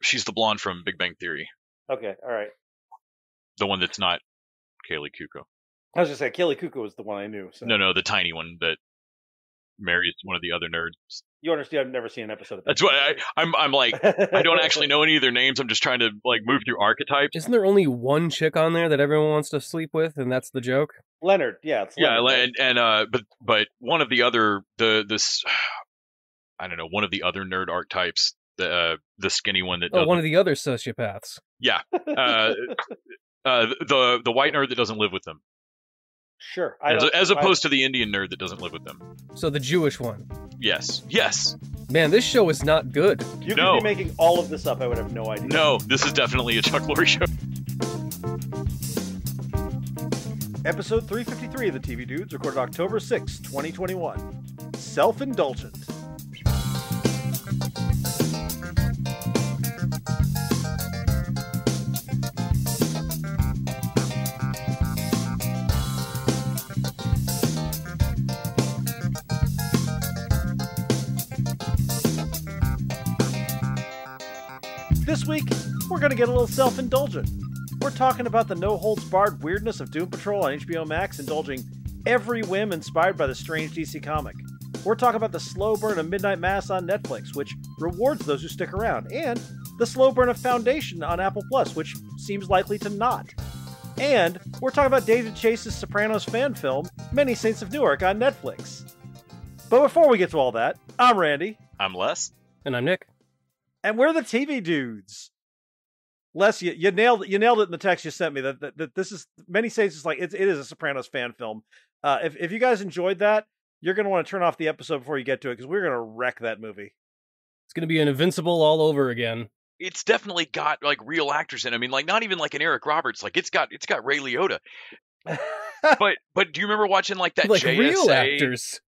She's the blonde from Big Bang Theory, Okay, all right. the one that's not Kaylee Kuko. I was just saying, Kelly Kuko was the one I knew. So No, the tiny one that marries one of the other nerds. you understand? I've never seen an episode of that. That's why I'm like, I don't actually know any of their names. I'm just trying to like move through archetypes. Isn't there only one chick on there that everyone wants to sleep with, and that's the joke? Leonard, yeah, it's Yeah, Leonard. but one of the other this I don't know, one of the other nerd archetypes, the skinny one that Oh, one of the other sociopaths. yeah, the white nerd that doesn't live with them, Sure. as opposed to the Indian nerd that doesn't live with them. So the Jewish one. Yes. Man, this show is not good. You could be making all of this up. I would have no idea. No, this is definitely a Chuck Lorre show. Episode 353 of the TV Dudes, recorded October 6, 2021. Self-Indulgent. This week, we're going to get a little self-indulgent. We're talking about the no-holds-barred weirdness of Doom Patrol on HBO Max, indulging every whim inspired by the strange DC comic. We're talking about the slow burn of Midnight Mass on Netflix, which rewards those who stick around, and the slow burn of Foundation on Apple Plus, which seems likely to not. And we're talking about David Chase's Sopranos fan film, Many Saints of Newark, on Netflix. But before we get to all that, I'm Randy. I'm Les. And I'm Nick. And we're the TV Dudes. Les, you nailed it. You nailed it in the text you sent me. That this is Many Saints is like it is a Sopranos fan film. If you guys enjoyed that, you're gonna want to turn off the episode before you get to it because we're gonna wreck that movie. It's gonna be an Invincible all over again. It's definitely got like real actors in it. I mean, like not even like an Eric Roberts. Like it's got Ray Liotta. but do you remember watching like that like JSA, real actors?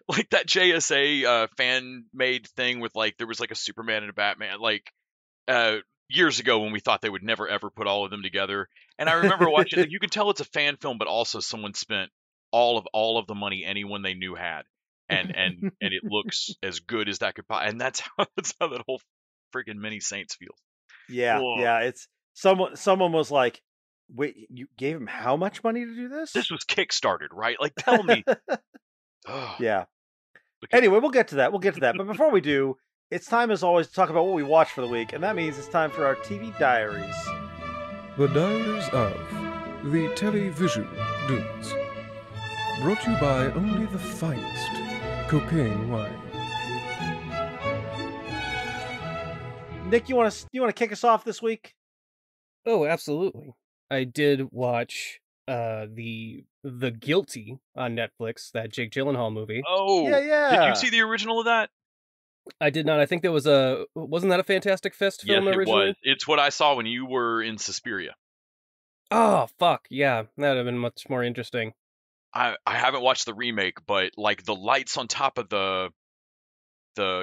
Like that JSA fan made thing with like there was like a Superman and a Batman like years ago when we thought they would never ever put all of them together. And I remember watching like, you can tell it's a fan film, but also someone spent all of the money anyone they knew had. And it looks as good as that could possibly. And that's how that whole freaking Many Saints feels. Yeah, Whoa. yeah. It's someone was like, "Wait, you gave him how much money to do this?" This was kickstarted, right? Like, tell me. Yeah. Anyway, we'll get to that. But before we do, it's time as always to talk about what we watched for the week, and that means it's time for our TV diaries. The Diaries of the Television Dudes. Brought to you by only the finest cocaine wine. Nick, you want to kick us off this week? Oh, absolutely. I did watch the Guilty on Netflix, that Jake Gyllenhaal movie. Oh, yeah. Did you see the original of that? I did not. I think there was wasn't that a Fantastic Fist film originally? It was. It's what I saw when you were in Suspiria. Oh, fuck. Yeah, that would have been much more interesting. I haven't watched the remake, but like the lights on top of the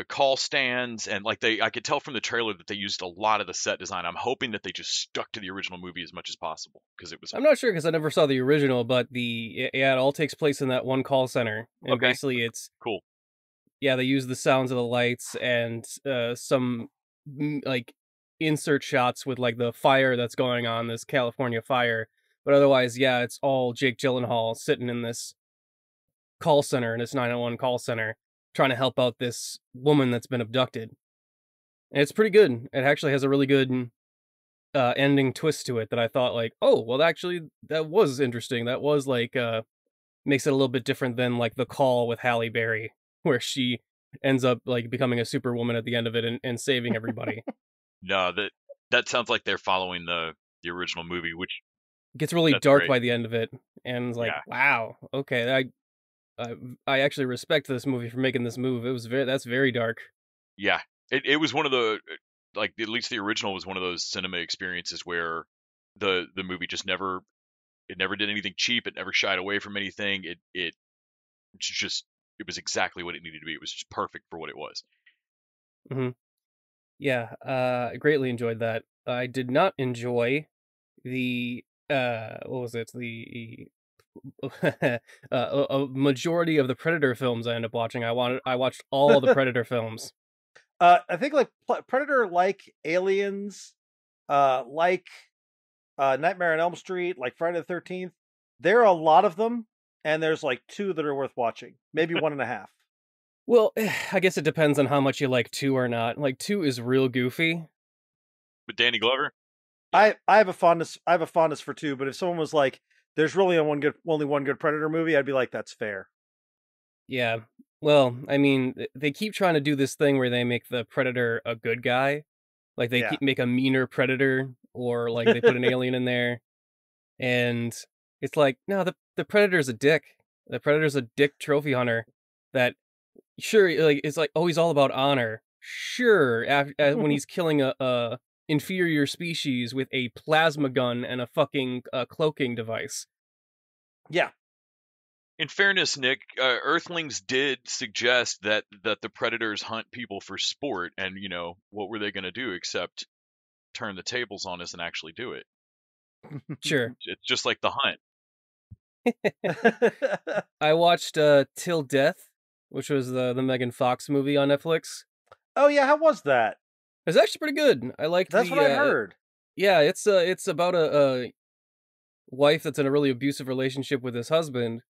call stands and like I could tell from the trailer that they used a lot of the set design. I'm hoping that they just stuck to the original movie as much as possible because it was. I'm not sure because I never saw the original, but it all takes place in that one call center, and basically it's cool. Yeah, they use the sounds of the lights and some like insert shots with like the fire that's going on, this California fire. But otherwise, yeah, it's all Jake Gyllenhaal sitting in this call center, in this 911 call center, trying to help out this woman that's been abducted. And it's pretty good. It actually has a really good ending twist to it that I thought like, oh, well, actually, that was interesting. That was like, makes it a little bit different than like The Call with Halle Berry, where she ends up like becoming a superwoman at the end of it and saving everybody. No, that sounds like they're following the original movie, which gets really dark by the end of it, and it's like, wow, okay, I actually respect this movie for making this move. That's very dark. Yeah, it was one of the like at least the original was one of those cinema experiences where the movie just never did anything cheap. It never shied away from anything. It was exactly what it needed to be. It was just perfect for what it was. Mm-hmm. Yeah, I greatly enjoyed that. I did not enjoy the what was it? The a majority of the Predator films I ended up watching. I watched all the Predator films. I think like Predator, like Aliens, like Nightmare on Elm Street, like Friday the 13th. There are a lot of them, and there's like 2 that are worth watching, maybe 1.5. Well, I guess it depends on how much you like 2 or not. Like 2 is real goofy. With Danny Glover. I have a fondness for 2, but if someone was like, "There's really only one good Predator movie," I'd be like, "That's fair." Yeah. Well, I mean, they keep trying to do this thing where they make the Predator a good guy. Like they Yeah. make a meaner Predator, or like they put an alien in there. And it's like, no, the Predator's a dick. The Predator's a dick trophy hunter that, sure, like it's like, oh, he's all about honor. Sure, when he's killing a inferior species with a plasma gun and a fucking cloaking device. Yeah. In fairness, Nick, Earthlings did suggest that the Predators hunt people for sport, and what were they going to do except turn the tables on us and actually do it? Sure. It's just like The Hunt. I watched Till Death, which was the Megan Fox movie on Netflix. Oh yeah, how was that? It's actually pretty good. I liked That's what I heard. Yeah, it's about a wife that's in a really abusive relationship with his husband.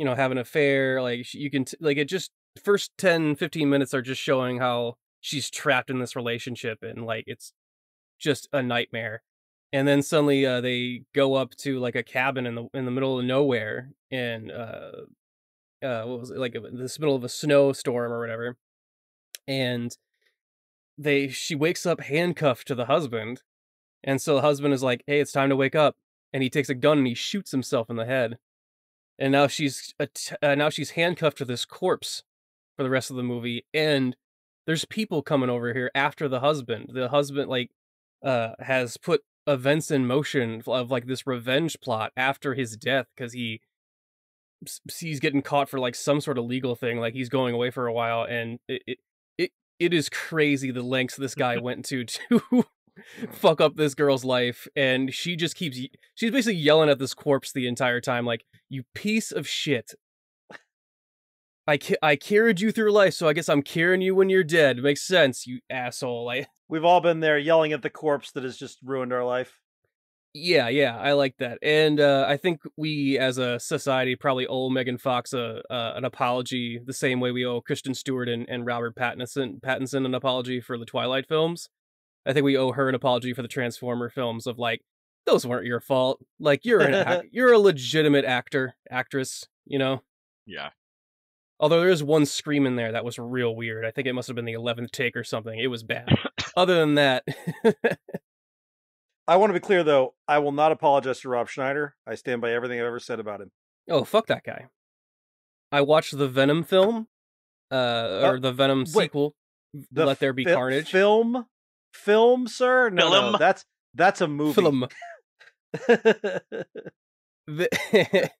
Have an affair. Like you can like it just first 10-15 minutes are just showing how she's trapped in this relationship and like it's just a nightmare. And then suddenly they go up to like a cabin in the middle of nowhere and what was it, like this middle of a snowstorm or whatever. And she wakes up handcuffed to the husband. And so the husband is like, "Hey, it's time to wake up." And he takes a gun and he shoots himself in the head. And now she's handcuffed to this corpse for the rest of the movie. And there's people coming over here after the husband. The husband has put events in motion of like this revenge plot after his death because he's getting caught for like some sort of legal thing. Like he's going away for a while, and it is crazy the lengths this guy went to fuck up this girl's life. And she's basically yelling at this corpse the entire time, like, "You piece of shit. I carried you through life, so I guess I'm carrying you when you're dead. Makes sense, you asshole." We've all been there yelling at the corpse that has just ruined our life. Yeah, I like that. And I think we as a society probably owe Megan Fox an apology the same way we owe Kristen Stewart and Robert Pattinson an apology for the Twilight films. I think we owe her an apology for the Transformer films of like, those weren't your fault. Like you're a legitimate actress, Yeah. Although there is one scream in there that was real weird. I think it must have been the 11th take or something. It was bad. Other than that, I want to be clear, though. I will not apologize to Rob Schneider. I stand by everything I've ever said about him. Oh, fuck that guy. I watched the Venom film, or the Venom sequel, Let There Be Carnage. Film, sir? No, that's a movie. Film.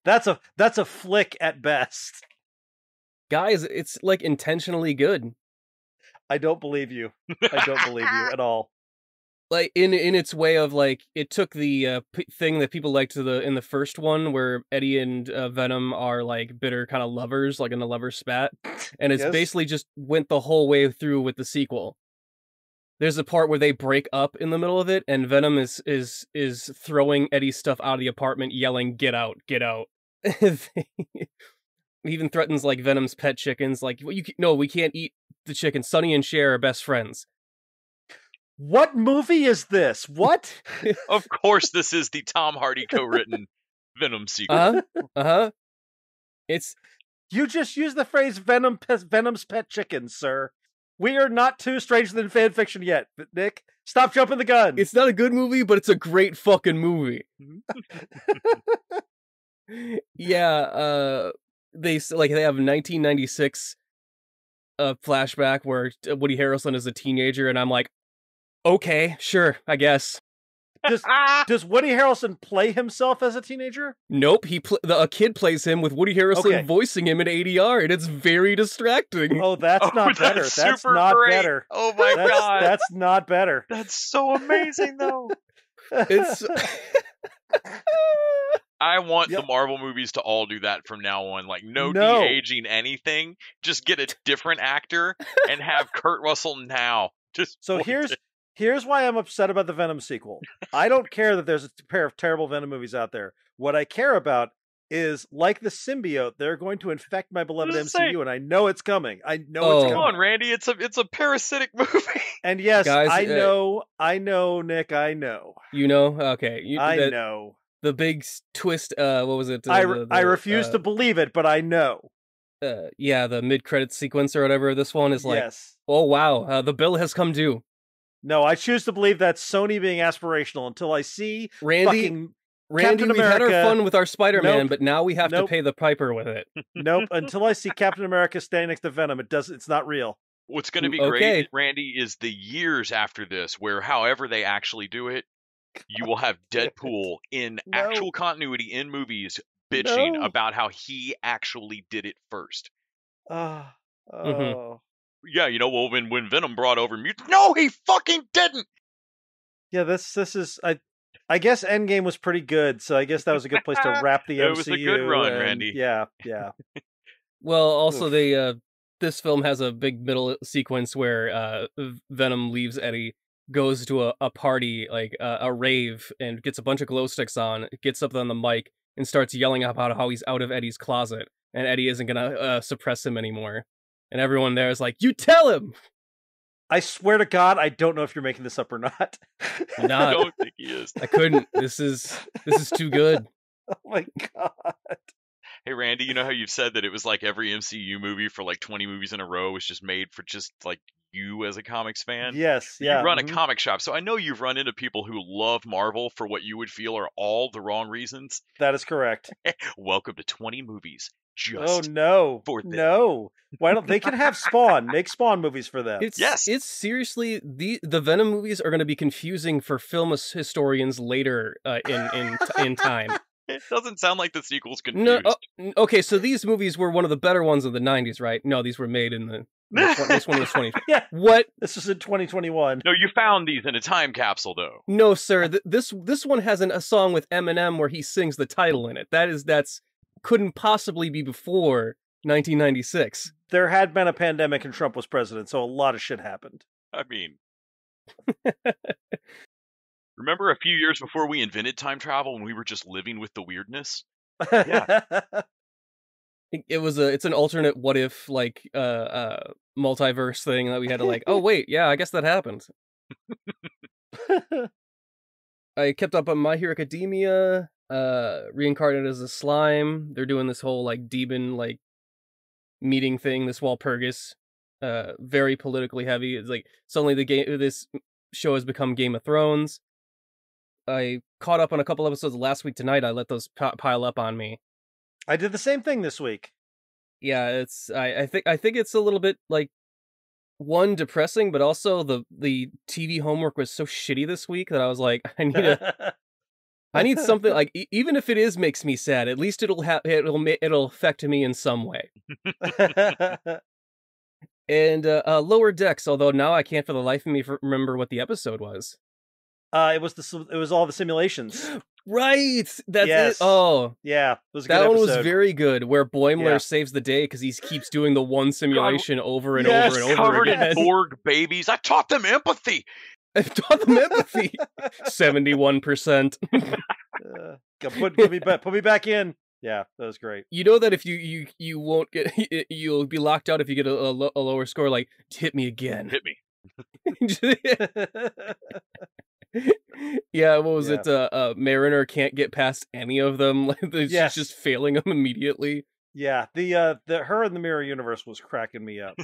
That's a flick at best. Guys, it's like intentionally good. I don't believe you. I don't believe you at all. Like in its way of like, it took the thing that people liked in the first one where Eddie and Venom are like bitter kind of lovers, like in a lover spat, and it's basically just went the whole way through with the sequel. There's a part where they break up in the middle of it, and Venom is throwing Eddie's stuff out of the apartment, yelling, "Get out, get out!" He even threatens like Venom's pet chickens, like, "No, we can't eat the chicken. Sonny and Cher are best friends." What movie is this? What? Of course, this is the Tom Hardy co-written Venom sequel. It's you just used the phrase Venom's pet chickens, sir. We are not too stranger than fan fiction yet, Nick. Stop jumping the gun. It's not a good movie, but it's a great fucking movie. Yeah, they have 1996 flashback where Woody Harrelson is a teenager, and I'm like, okay, sure, I guess. Does Woody Harrelson play himself as a teenager? Nope, a kid plays him with Woody Harrelson voicing him in ADR, and it's very distracting. Oh, that's not better. That's not great. better. Oh my god, that's not better. That's so amazing, though. It's. I want Yep. the Marvel movies to all do that from now on. Like, no No. de-aging anything. Just get a different actor and have Kurt Russell now. Just So point here's why I'm upset about the Venom sequel. I don't care that there's a pair of terrible Venom movies out there. What I care about is, like the symbiote, they're going to infect my beloved Just MCU, say- and I know it's coming. I know Oh. it's Come coming. on, Randy. It's a parasitic movie. And yes, Guys, I know, Nick, I know. You know? Okay. I know. The big twist, what was it? I refuse to believe it, but I know. Yeah, the mid-credit sequence or whatever. This one is like, yes. oh wow, the bill has come due. No, I choose to believe that's Sony being aspirational until I see Randy, Captain we've had our America- fun with our Spider-Man, Nope. but now we have to Nope. pay the piper with it. Nope. Until I see Captain America standing next to Venom, it's not real. What's going to be Okay. great, Randy, is the years after this, where however they actually do it, you will have Deadpool in No. actual continuity in movies bitching No. about how he actually did it first. Oh. Mhm. Yeah, you know, well, when Venom brought over mutants, no, he fucking didn't. Yeah, this is I guess Endgame was pretty good, so I guess that was a good place to wrap the It MCU. was a good run, and Randy. Yeah. Well, also Oof. this film has a big middle sequence where Venom leaves Eddie, goes to a party, like a rave, and gets a bunch of glow sticks on, gets up on the mic, and starts yelling about how he's out of Eddie's closet, and Eddie isn't gonna suppress him anymore. And everyone there is like, you tell him! I swear to God, I don't know if you're making this up or not. I Not. don't think he is. I couldn't. This is too good. Oh my God. Hey, Randy, you know how you've said that it was like every MCU movie for like 20 movies in a row was just made for just like you as a comics fan? Yes, yeah. You run a mhm. comic shop, so I know you've run into people who love Marvel for what you would feel are all the wrong reasons. That is correct. Welcome to 20 movies. Oh Just no. for them. No. Why don't they can have Spawn. Make Spawn movies for them. It's seriously the Venom movies are going to be confusing for film historians later in time. It doesn't sound like the sequel's confused. No, okay, so these movies were one of the better ones of the 90s, right? No, these were made in this one was 20. Yeah. What? This was in 2021. No, you found these in a time capsule, though. No, sir. This one has a song with Eminem where he sings the title in it. That's couldn't possibly be before 1996. There had been a pandemic and Trump was president, so a lot of shit happened. I mean, remember a few years before we invented time travel when we were just living with the weirdness? Yeah. It's an alternate what if like multiverse thing that we had to like, oh wait, yeah, I guess that happened. I kept up on My Hero Academia, reincarnated as a slime. They're doing this whole like demon like meeting thing, this Walpurgis, very politically heavy. It's like suddenly this show has become Game of Thrones. I caught up on a couple episodes last week tonight. I let those pile up on me. I did the same thing this week. Yeah, it's I think it's a little bit like one depressing, but also the TV homework was so shitty this week that I was like, I need something like even if it makes me sad, at least it'll affect me in some way. And Lower Decks, although now I can't for the life of me remember what the episode was. It was all the simulations. Right, that's Yes. it. Oh, Yeah, it was a good that one was episode. very good. Where Boimler Yeah. saves the day because he keeps doing the one simulation over and Yes, over and over Covered again. in Borg babies. I taught them empathy. I've taught them empathy. 71%. Put me back in. Yeah, that was great. You know that if you won't get, you'll be locked out if you get a lower score. Like, hit me again. Hit me. Yeah, what was it? Mariner can't get past any of them. Like, she's Yes. just failing them immediately. Yeah, the her in the Mirror Universe was cracking me up.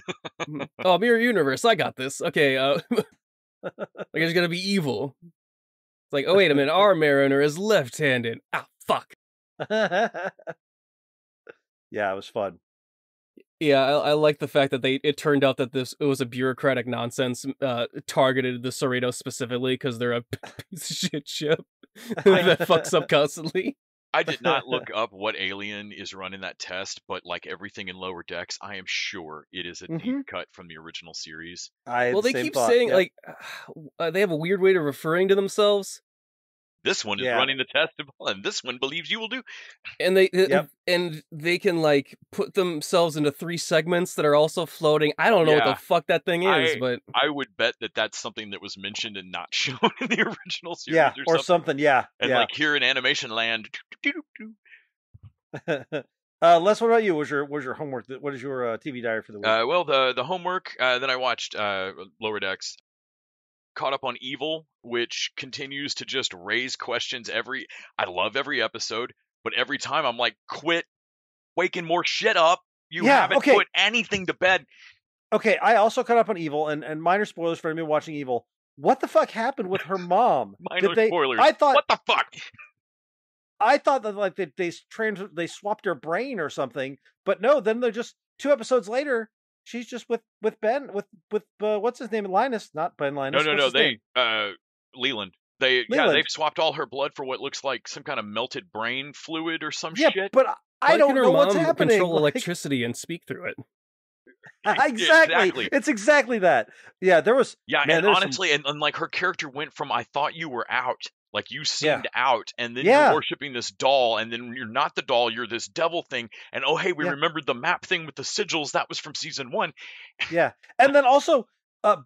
Oh, Mirror Universe, I got this. Okay, like it's gonna be evil. It's like, oh wait a minute, our Mariner is left-handed. Ah, fuck. Yeah, it was fun. Yeah, I like the fact that it turned out that it was a bureaucratic nonsense targeted the Cerritos specifically because they're a piece of shit ship that fucks up constantly. I did not look up what alien is running that test, but like everything in Lower Decks, I am sure it is a deep cut from the original series. I had Well, the they same keep thought, saying yeah. like they have a weird way of referring to themselves. This one is Yeah. running the test, and this one believes you will do. And they Yep. and they can like put themselves into 3 segments that are also floating. I don't know what Yeah. the fuck that thing is, but I would bet that that's something that was mentioned and not shown in the original series Yeah, or or something. something. Yeah, And yeah. like here in animation land. Les, what about you? What was your homework? What is your TV diary for the week? Well, the homework. Then I watched Lower Decks. Caught up on Evil, which continues to just raise questions I love every episode, but every time I'm like, quit waking more shit up. You haven't put anything to bed. Okay, I also caught up on Evil, and minor spoilers for anyone watching Evil. What the fuck happened with her mom? Minor spoilers. What the fuck? I thought that like they swapped her brain or something, but no. Then they're just 2 episodes later. She's just with Ben with what's his name? Linus, not Ben Linus. No. Leland. They've swapped all her blood for what looks like some kind of melted brain fluid or some shit. Yeah, but I don't know what's happening. Control electricity and speak through it. Exactly. It's exactly that. Yeah, there was. Yeah, man, and honestly, and like her character went from I thought you were out, like you seemed out, and then you're worshiping this doll, and then you're not the doll, you're this devil thing, and oh hey, we remembered the map thing with the sigils, that was from season 1. Yeah, and then also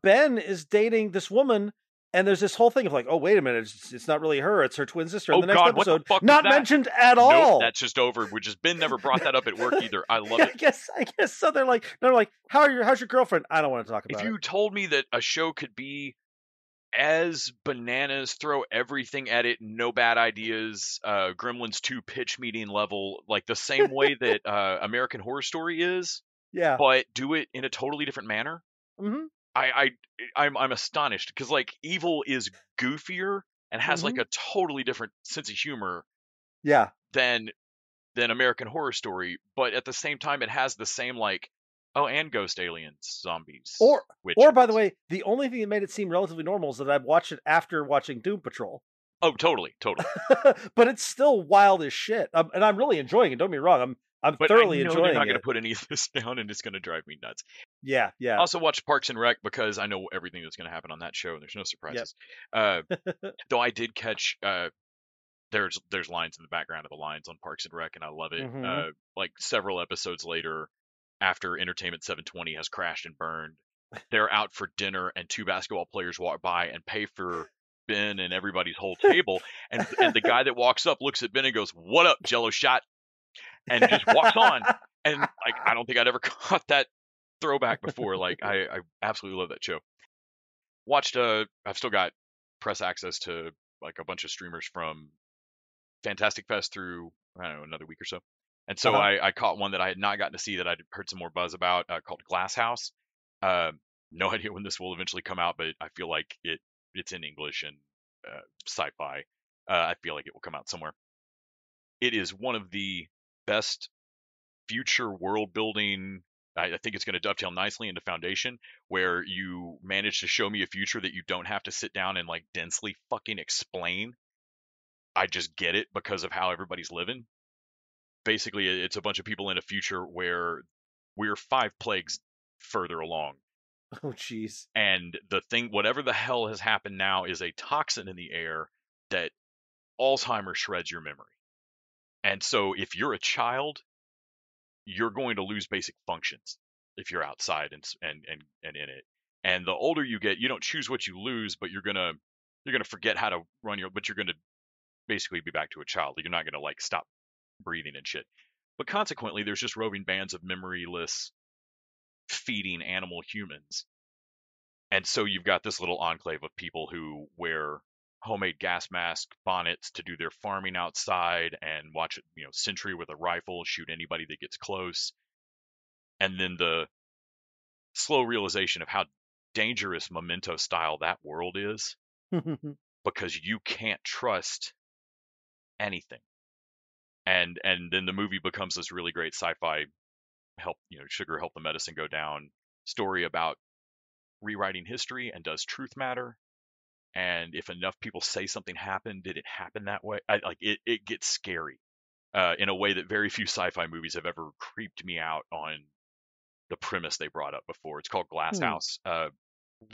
Ben is dating this woman. And there's this whole thing of like, oh, wait a minute, it's not really her, it's her twin sister. In the next episode, what the fuck not mentioned at all. Nope, that's just over. Ben never brought that up at work either. I love it. I guess so. They're like, how's your girlfriend? I don't want to talk about it. If you told me that a show could be as bananas, throw everything at it, no bad ideas, Gremlins 2 pitch meeting level, like the same way that American Horror Story is, but do it in a totally different manner. Mm-hmm. I'm astonished because like Evil is goofier and has like a totally different sense of humor than American Horror Story, but at the same time it has the same like and ghost aliens, zombies, witches. Or by the way, the only thing that made it seem relatively normal is that I've watched it after watching Doom Patrol. Oh, totally. But it's still wild as shit, and I'm really enjoying it. Don't get me wrong, I'm thoroughly enjoying it. They're not going to put any of this down, and it's going to drive me nuts. Yeah. I also watched Parks and Rec because I know everything that's going to happen on that show, and there's no surprises. Though I did catch there's lines in the background of the lines on Parks and Rec, and I love it. Like several episodes later, after Entertainment 720 has crashed and burned, they're out for dinner, and 2 basketball players walk by and pay for Ben and everybody's whole table, and the guy that walks up looks at Ben and goes, "What up, Jello shot?" and just walks on. And like I don't think I'd ever caught that throwback before. Like I absolutely love that show. Watched I've still got press access to like a bunch of streamers from Fantastic Fest through I don't know another week or so. And so I caught one that I had not gotten to see that I'd heard some more buzz about called Glass House. No idea when this will eventually come out, but I feel like it's in English and sci-fi. I feel like it will come out somewhere. It is one of the best future world building. I think it's going to dovetail nicely into Foundation, where you manage to show me a future that you don't have to sit down and like densely fucking explain. I just get it because of how everybody's living. Basically, it's a bunch of people in a future where we're 5 plagues further along. Oh, jeez. And the thing, whatever the hell has happened now, is a toxin in the air that Alzheimer's shreds your memory. And so if you're a child, you're going to lose basic functions if you're outside and in it. And the older you get, you don't choose what you lose, but you're gonna forget how to run but you're gonna basically be back to a child. You're not gonna like stop breathing and shit. But consequently, there's just roving bands of memoryless feeding animal humans. And so you've got this little enclave of people who wear homemade gas mask bonnets to do their farming outside and watch sentry with a rifle, shoot anybody that gets close. And then the slow realization of how dangerous Memento style that world is because you can't trust anything. And then the movie becomes this really great sci-fi sugar help the medicine go down story about rewriting history and does truth matter. And if enough people say something happened, did it happen that way? It gets scary in a way that very few sci-fi movies have ever creeped me out on the premise they brought up before. It's called Glass House.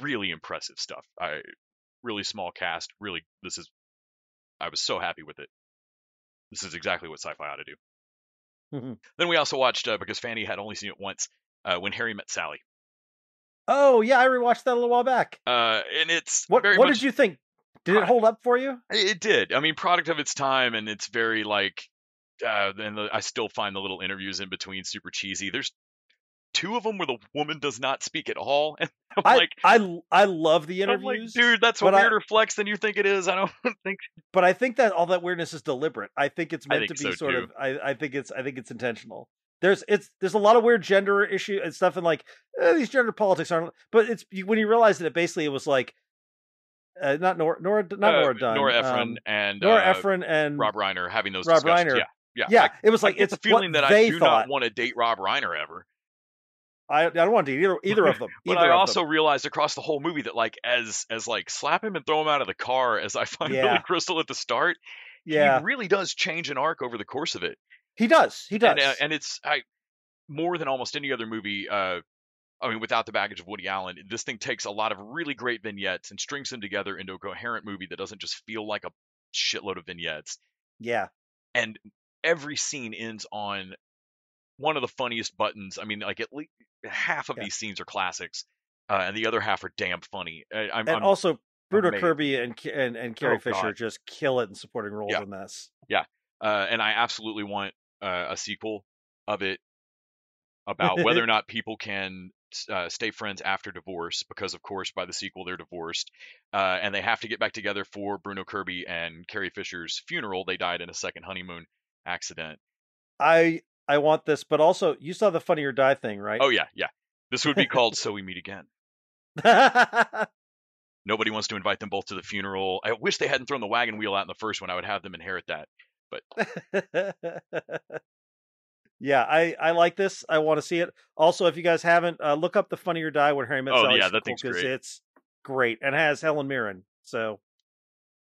Really impressive stuff. Really small cast. Really, this is I was so happy with it. This is exactly what sci-fi ought to do. Mhm. Then we also watched, because Fanny had only seen it once, When Harry Met Sally. Oh yeah, I rewatched that a little while back. And it's What very what much, did you think? Did it hold up for you? it did. I mean, product of its time, and it's very like, I still find the little interviews in between super cheesy. There's 2 of them where the woman does not speak at all, and I love the I'm like, interviews, dude, that's a but weirder flex than you think it is. I don't think. but I think that all that weirdness is deliberate. I think it's meant think to be so, sort too. of. I think it's intentional. There's a lot of weird gender issue and stuff, and like these gender politics aren't. But it's when you realize that it was like not Nora Dunn, Nora Ephron and Nora Ephron and Rob Reiner having those Rob discussions. Reiner. Yeah. Yeah, it was like I get it's the feeling what that they I do thought. not want to date Rob Reiner ever. I don't want to date either of them. But I also realized across the whole movie that like as like slap him and throw him out of the car as I find Billy Crystal at the start, he really does change an arc over the course of it. He does. And it's more than almost any other movie. I mean, without the baggage of Woody Allen, this thing takes a lot of really great vignettes and strings them together into a coherent movie that doesn't just feel like a shitload of vignettes. Yeah. And every scene ends on one of the funniest buttons. I mean, like at least half of these scenes are classics, and the other half are damn funny. I'm also Bruno amazed. Kirby and Carrie Fisher just kill it in supporting roles in this. Yeah, and I absolutely want a sequel of it about whether or not people can stay friends after divorce, because of course by the sequel they're divorced, and they have to get back together for Bruno Kirby and Carrie Fisher's funeral. They died in a second honeymoon accident. I want this, but also you saw the Funny or Die thing, right? Oh yeah. This would be called So We Meet Again. Nobody wants to invite them both to the funeral. I wish they hadn't thrown the wagon wheel out in the first one. I would have them inherit that. But yeah, I like this. I want to see it. Also, if you guys haven't, look up the Funny or Die When Harry Met Sally. Yeah, that thing's great. It's great and has Helen Mirren. So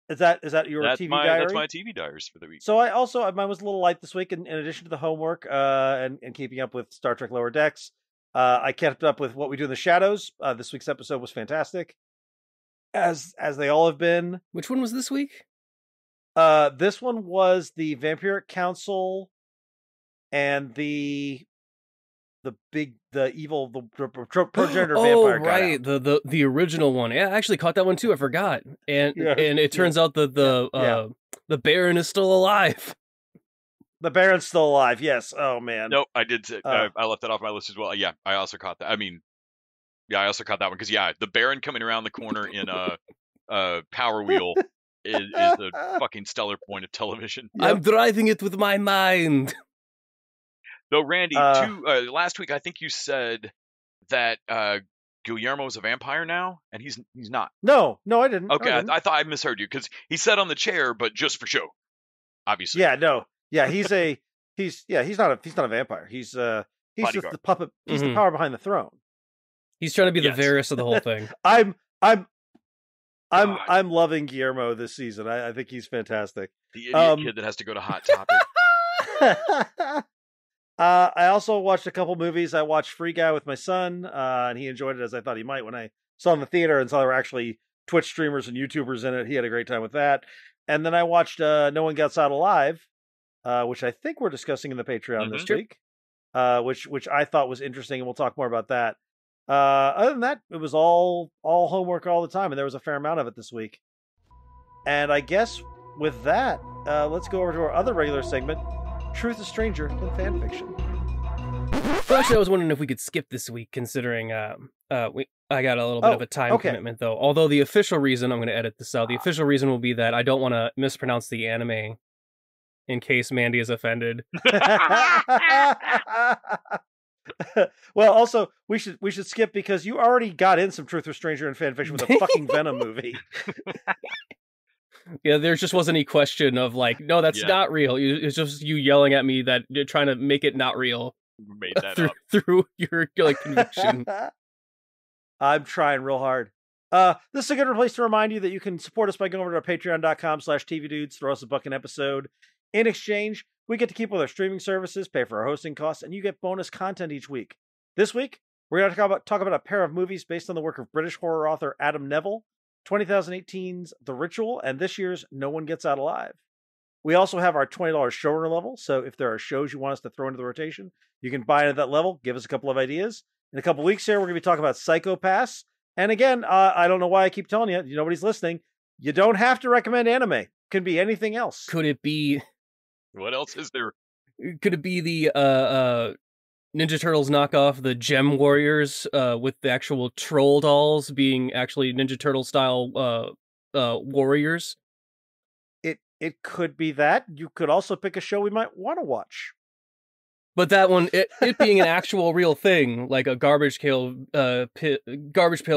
is that your TV diary? That's my TV diaries for the week. So mine was a little light this week. In addition to the homework and keeping up with Star Trek Lower Decks, I kept up with What We Do in the Shadows. This week's episode was fantastic, as they all have been. Which one was this week? This one was the Vampiric Council and the evil progenitor vampire guy. Right, the original one. Yeah, I actually caught that one too. I forgot, and it turns out that the Baron is still alive. The Baron's still alive. Yes. Oh man. Nope, I did. I left that off my list as well. Yeah, I also caught that. I mean, I also caught that one because the Baron coming around the corner in a Power Wheel is a fucking stellar point of television. Yep. I'm driving it with my mind. Though, Randy, last week I think you said that Guillermo's a vampire now, and he's not. No, I didn't. Okay, I thought I misheard you because he said on the chair, but just for show, obviously. Yeah, no, yeah, he's not a vampire. He's just the puppet. He's the power behind the throne. He's trying to be the Varys of the whole thing. I'm loving Guillermo this season. I think he's fantastic. The idiot kid that has to go to Hot Topic. I also watched a couple movies. I watched Free Guy with my son, and he enjoyed it as I thought he might when I saw it in the theater and saw there were actually Twitch streamers and YouTubers in it. He had a great time with that. And then I watched No One Gets Out Alive, which I think we're discussing in the Patreon this week, which I thought was interesting, and we'll talk more about that. Other than that, it was all homework all the time, and there was a fair amount of it this week. And I guess with that, let's go over to our other regular segment, Truth is Stranger Than Fan Fiction. Well, actually, I was wondering if we could skip this week, considering I got a little bit of a time commitment, though. Although the official reason, I'm going to edit this out, the official reason will be that I don't want to mispronounce the anime in case Mandy is offended. Well, also, we should skip because you already got in some Truth or Stranger in fan fiction with a fucking Venom movie. Yeah, there just wasn't any question of like, no, that's not real. It's just you yelling at me that you're trying to make it not real. Made that up. Through your like conviction. I'm trying real hard. This is a good place to remind you that you can support us by going over to our patreon.com/tvdudes, throw us a buck an episode. In exchange, we get to keep with our streaming services, pay for our hosting costs, and you get bonus content each week. This week, we're going to talk about a pair of movies based on the work of British horror author Adam Neville. 2018's The Ritual, and this year's No One Gets Out Alive. We also have our $20 showrunner level, so if there are shows you want us to throw into the rotation, you can buy into that level, give us a couple of ideas. In a couple of weeks here, we're going to be talking about Psycho-Pass. And again, I don't know why I keep telling you, nobody's listening. You don't have to recommend anime. It can be anything else. Could it be... What else is there? Could it be the Ninja Turtles knockoff, the Gem Warriors, with the actual troll dolls being actually Ninja Turtle style warriors? It could be that. You could also pick a show we might want to watch. But that one, it being an actual real thing, like a Garbage Pail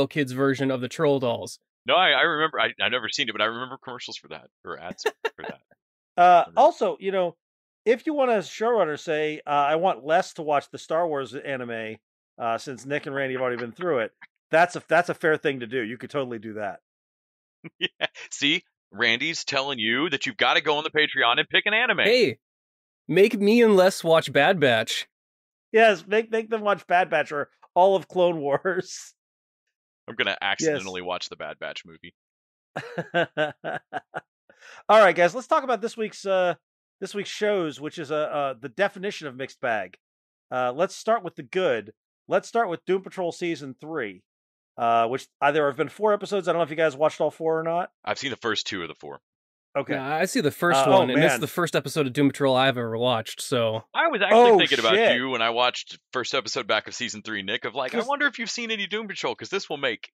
Kids version of the troll dolls. No, I remember. I've never seen it, but I remember commercials for that, or ads for that. Also, if you want a showrunner say, I want Les to watch the Star Wars anime, since Nick and Randy have already been through it, that's a fair thing to do. You could totally do that. Yeah. See, Randy's telling you that you've got to go on the Patreon and pick an anime. Hey, make me and Les watch Bad Batch. Yes, make them watch Bad Batch or all of Clone Wars. I'm going to accidentally watch the Bad Batch movie. All right, guys, let's talk about this week's shows, which is the definition of mixed bag. Let's start with the good. Let's start with Doom Patrol Season 3, which there have been 4 episodes. I don't know if you guys watched all 4 or not. I've seen the first 2 of the 4. Okay. Yeah, I see the first one, and it's the first episode of Doom Patrol I've ever watched, so... I was actually thinking about you when I watched first episode back of Season 3, Nick, of like, I wonder if you've seen any Doom Patrol, because this will make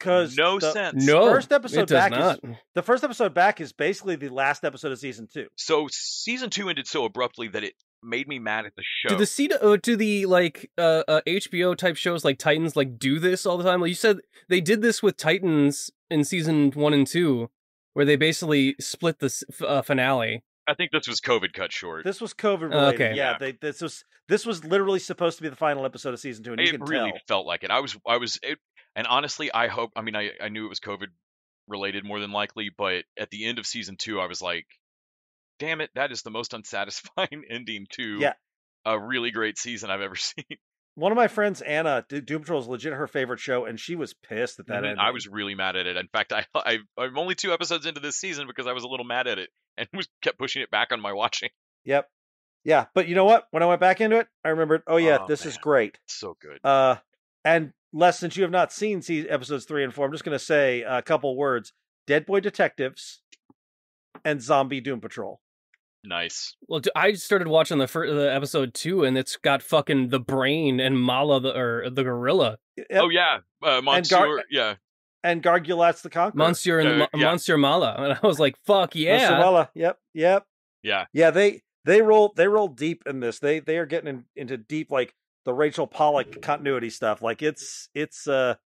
no sense. No, first episode it does back not. The first episode back is basically the last episode of Season 2. So Season 2 ended so abruptly that it made me mad at the show. Do the like HBO type shows like Titans like do this all the time? Like you said, they did this with Titans in Season 1 and 2. Where they basically split the finale. I think this was COVID cut short. This was COVID related. Okay. Yeah, this was literally supposed to be the final episode of Season 2, and it really felt like it. And honestly, I knew it was COVID related more than likely, but at the end of Season 2, I was like, damn it, that is the most unsatisfying ending to a really great season I've ever seen. One of my friends, Anna, Doom Patrol is legit her favorite show, and she was pissed at that ending. I was really mad at it. In fact, I'm only 2 episodes into this season because I was a little mad at it and kept pushing it back on my watching. Yep. Yeah, but you know what? When I went back into it, I remembered, this is great. So good. And Les, since you have not seen episodes 3 and 4, I'm just going to say a couple words. Dead Boy Detectives and Zombie Doom Patrol. Nice. Well, I started watching the episode 2, and it's got fucking the Brain and Mala the gorilla. Yep. Oh yeah, Monsieur. And Gargulats the Conqueror. Monsieur and Monsieur Mala, and I was like, "Fuck yeah!" Monsieur Mala. Yep. Yeah. They roll deep in this. They are getting into deep, like the Rachel Pollack continuity stuff. Like it's they're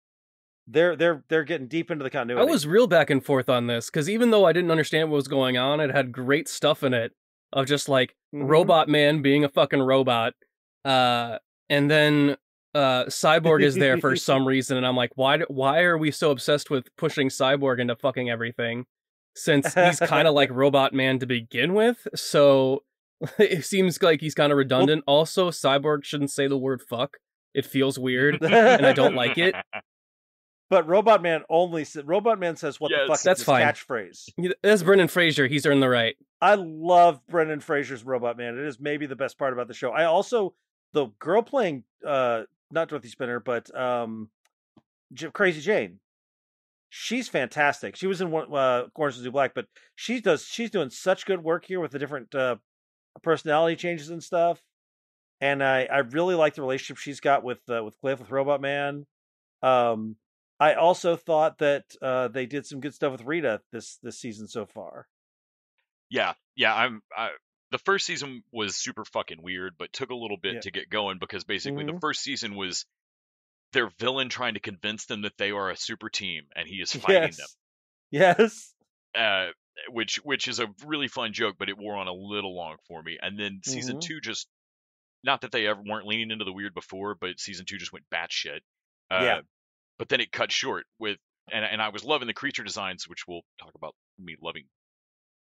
getting deep into the continuity. I was real back and forth on this because even though I didn't understand what was going on, it had great stuff in it of just like Robot Man being a fucking robot, and then Cyborg is there for some reason, and I'm like, why are we so obsessed with pushing Cyborg into fucking everything? Since he's kind of like Robot Man to begin with, so it seems like he's kind of redundant. Also, Cyborg shouldn't say the word fuck. It feels weird, and I don't like it. But Robot Man says what the fuck. That's his fine. Catchphrase. That's Brendan Fraser. He's earned the right. I love Brendan Fraser's Robot Man. It is maybe the best part about the show. I also, the girl playing not Dorothy Spinner, but Crazy Jane. She's fantastic. She was in Orange is the New Black, but she's doing such good work here with the different personality changes and stuff. And I really like the relationship she's got with Cliff, with Robot Man. I also thought that they did some good stuff with Rita this season so far. Yeah. The first season was super fucking weird, but took a little bit to get going because basically the first season was their villain trying to convince them that they are a super team, and he is fighting them. Yes. Which is a really fun joke, but it wore on a little long for me. And then season 2 just, not that they ever weren't leaning into the weird before, but season 2 just went batshit. But then it cut short with, and I was loving the creature designs, which we'll talk about me loving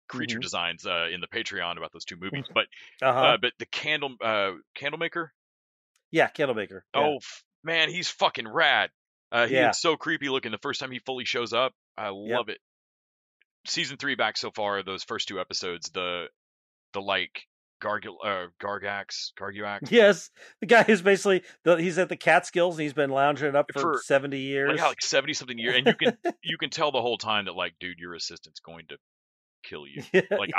creature designs in the Patreon about those 2 movies. But but the Candlemaker. Yeah, Candlemaker. Oh man, he's fucking rad. He is so creepy looking the first time he fully shows up. I love it. Season 3 back so far, those first 2 episodes, the like Garguax. Yes, the guy is basically he's at the Catskills and he's been lounging it up for 70 years. Like 70 something years, and you can tell the whole time that like, dude, your assistant's going to kill you. Like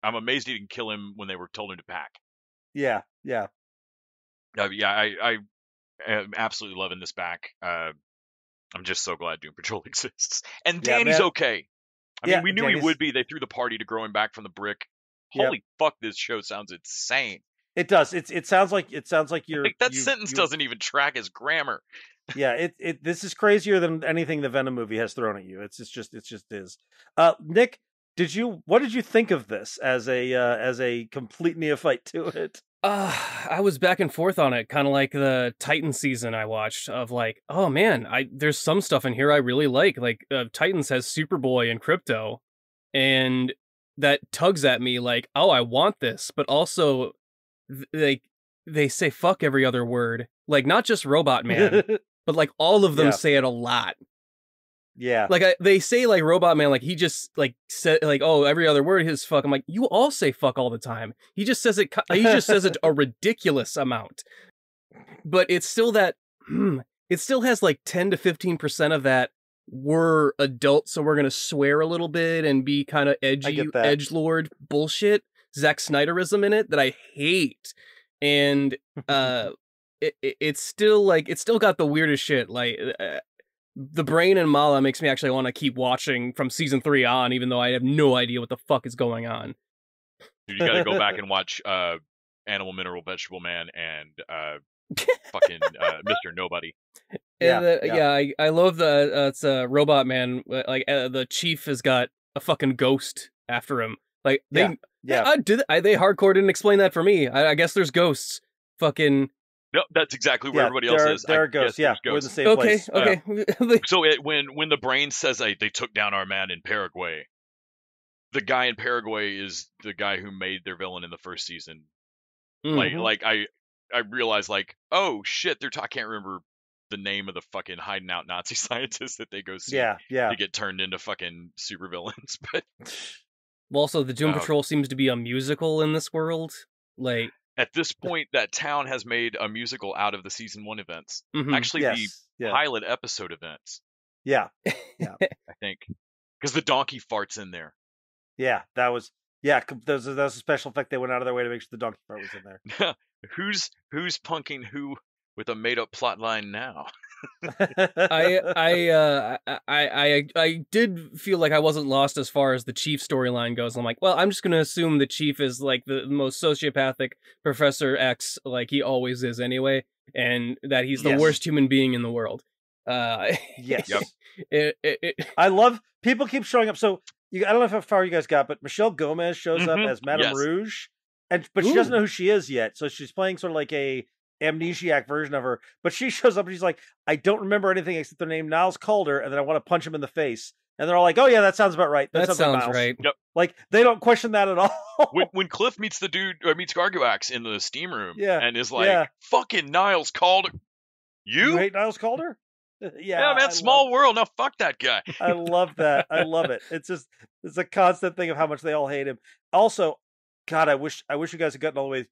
I'm amazed he didn't kill him when they were told him to pack. Yeah. I am absolutely loving this back. I'm just so glad Doom Patrol exists, and Danny's okay. I mean, we knew he would be. They threw the party to grow him back from the brick. Holy fuck, this show sounds insane. It does. It sounds like you're like that sentence doesn't even track his grammar. Yeah, this is crazier than anything the Venom movie has thrown at you. It just is. Nick, what did you think of this as a complete neophyte to it? I was back and forth on it, kind of like the Titan season I watched. Of like, oh man, there's some stuff in here I really like. Like Titans has Superboy and Crypto, and that tugs at me like, oh, I want this, but also like they say fuck every other word, like not just Robot Man, but like all of them say it a lot. Yeah, like they say like Robot Man, like he just like said like, oh, every other word is fuck. I'm like, you all say fuck all the time. He just says it. He just says it a ridiculous amount. But it's still that. It still has like 10 to 15% of that. We're adults, so we're gonna swear a little bit and be kind of edgy, edgelord bullshit, Zack Snyderism in it that I hate. And it's still like it's still got the weirdest shit like. The Brain and Mala makes me actually want to keep watching from season 3 on, even though I have no idea what the fuck is going on. Dude, you gotta go back and watch Animal, Mineral, Vegetable Man and fucking Mr. Nobody. I love the it's Robot Man. Like the chief has got a fucking ghost after him. Like they hardcore didn't explain that for me. I guess there's ghosts. Fucking. No, that's exactly where everybody else is. There are ghosts. Yeah, we're in the same place. Okay. So when the Brain says they took down our man in Paraguay, the guy in Paraguay is the guy who made their villain in the first season. Mm-hmm. Like I realized like, oh shit, I can't remember the name of the fucking hiding out Nazi scientists that they go see to get turned into fucking supervillains. But also the Doom Patrol seems to be a musical in this world. Like at this point, that town has made a musical out of the season 1 events. Mm-hmm. Actually, the pilot episode events. Yeah. I think because the donkey farts in there. Yeah, that was a special effect. They went out of their way to make sure the donkey fart was in there. Who's punking who with a made up plot line now? I did feel like I wasn't lost as far as the Chief storyline goes. I'm like, well, I'm just gonna assume the Chief is like the most sociopathic Professor X, like he always is anyway, and that he's the worst human being in the world. Yes. Yep. I love people keep showing up. So I don't know how far you guys got, but Michelle Gomez shows up as Madame Rouge, but she doesn't know who she is yet. So she's playing sort of like a amnesiac version of her, but she shows up and she's like, I don't remember anything except the name Niles Calder, and then I want to punch him in the face. And they're all like, oh yeah, that sounds about right. That sounds like right. Yep. Like they don't question that at all. when Cliff meets the dude or meets Garguax in the steam room, and is like, Yeah. fucking Niles Calder. You hate Niles Calder? Yeah, man, small world. Now fuck that guy. I love that. I love it. It's a constant thing of how much they all hate him. Also, God, I wish you guys had gotten all the way.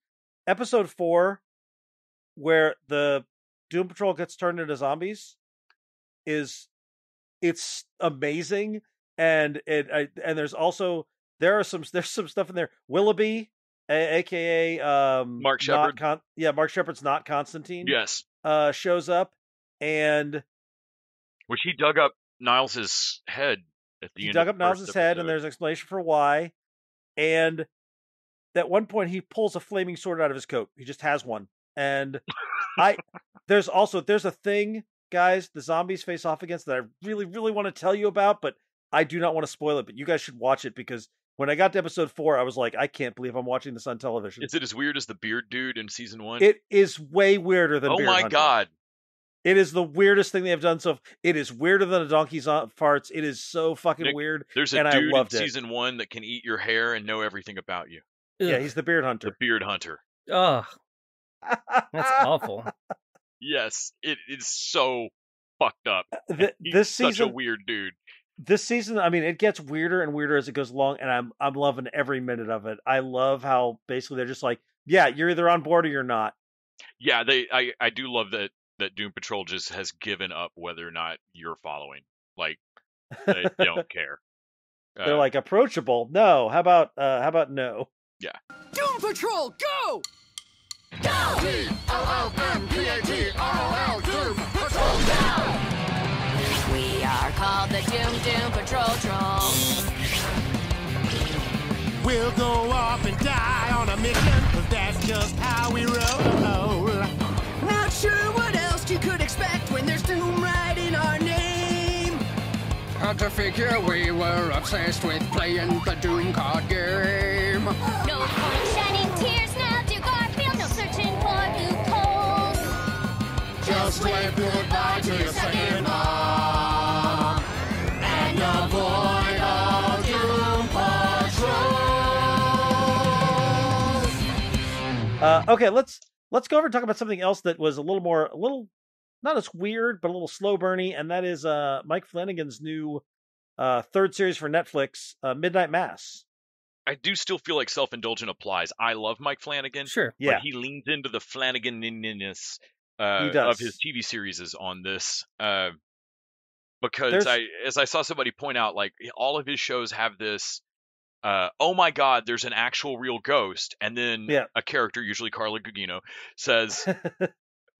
Episode 4, where the Doom Patrol gets turned into zombies, it's amazing, and there's some stuff in there. Willoughby, aka Mark Sheppard. Mark Sheppard's not Constantine. Yes. Shows up, and which he dug up Niles's head at the end. He dug up Niles's head, and there's an explanation for why. And at one point, he pulls a flaming sword out of his coat. He just has one. And there's a thing, guys, the zombies face off against that I really, really want to tell you about, but I do not want to spoil it. But you guys should watch it, because when I got to episode 4, I was like, I can't believe I'm watching this on television. Is it as weird as the beard dude in season 1? It is way weirder than Beard my Hunter. God. It is the weirdest thing they have done. So it is weirder than a donkey's farts. It is so fucking weird. There's a dude in season 1 that can eat your hair and know everything about you. Yeah, he's the Beard Hunter. The Beard Hunter. Ugh. That's awful. Yes, it is so fucked up. He's This such a season, weird dude. this season, I mean, it gets weirder and weirder as it goes along, and I'm loving every minute of it. I love how basically they're just like, yeah, you're either on board or you're not. Yeah, I do love that Doom Patrol just has given up whether or not you're following. Like they don't care. They're like approachable. No, how about no? Yeah. Doom Patrol, go! Go! D-O-O-M-P-A-T-R-O-L, Doom Patrol, go! We are called the Doom Patrol Trolls. We'll go off and die on a mission, 'cause that's just how we roll. Not sure what else you could expect when there's Doom right in our name. Hard to figure we were obsessed with playing the Doom card game. No point shedding tears now, do Garfield, no searching for loopholes. Just wave goodbye to your second mom and avoid all Doom patrols. Okay, let's go over and talk about something else that was a little not as weird, but a little slow burny, and that is Mike Flanagan's new third series for Netflix, Midnight Mass. I do still feel like Self-Indulgent applies. I love Mike Flanagan. Sure. Yeah. But he leans into the Flanagan-ness He does. of his TV series on this. Because as I saw somebody point out, like all of his shows have this, oh my God, there's an actual real ghost. And then a character, usually Carla Gugino, says,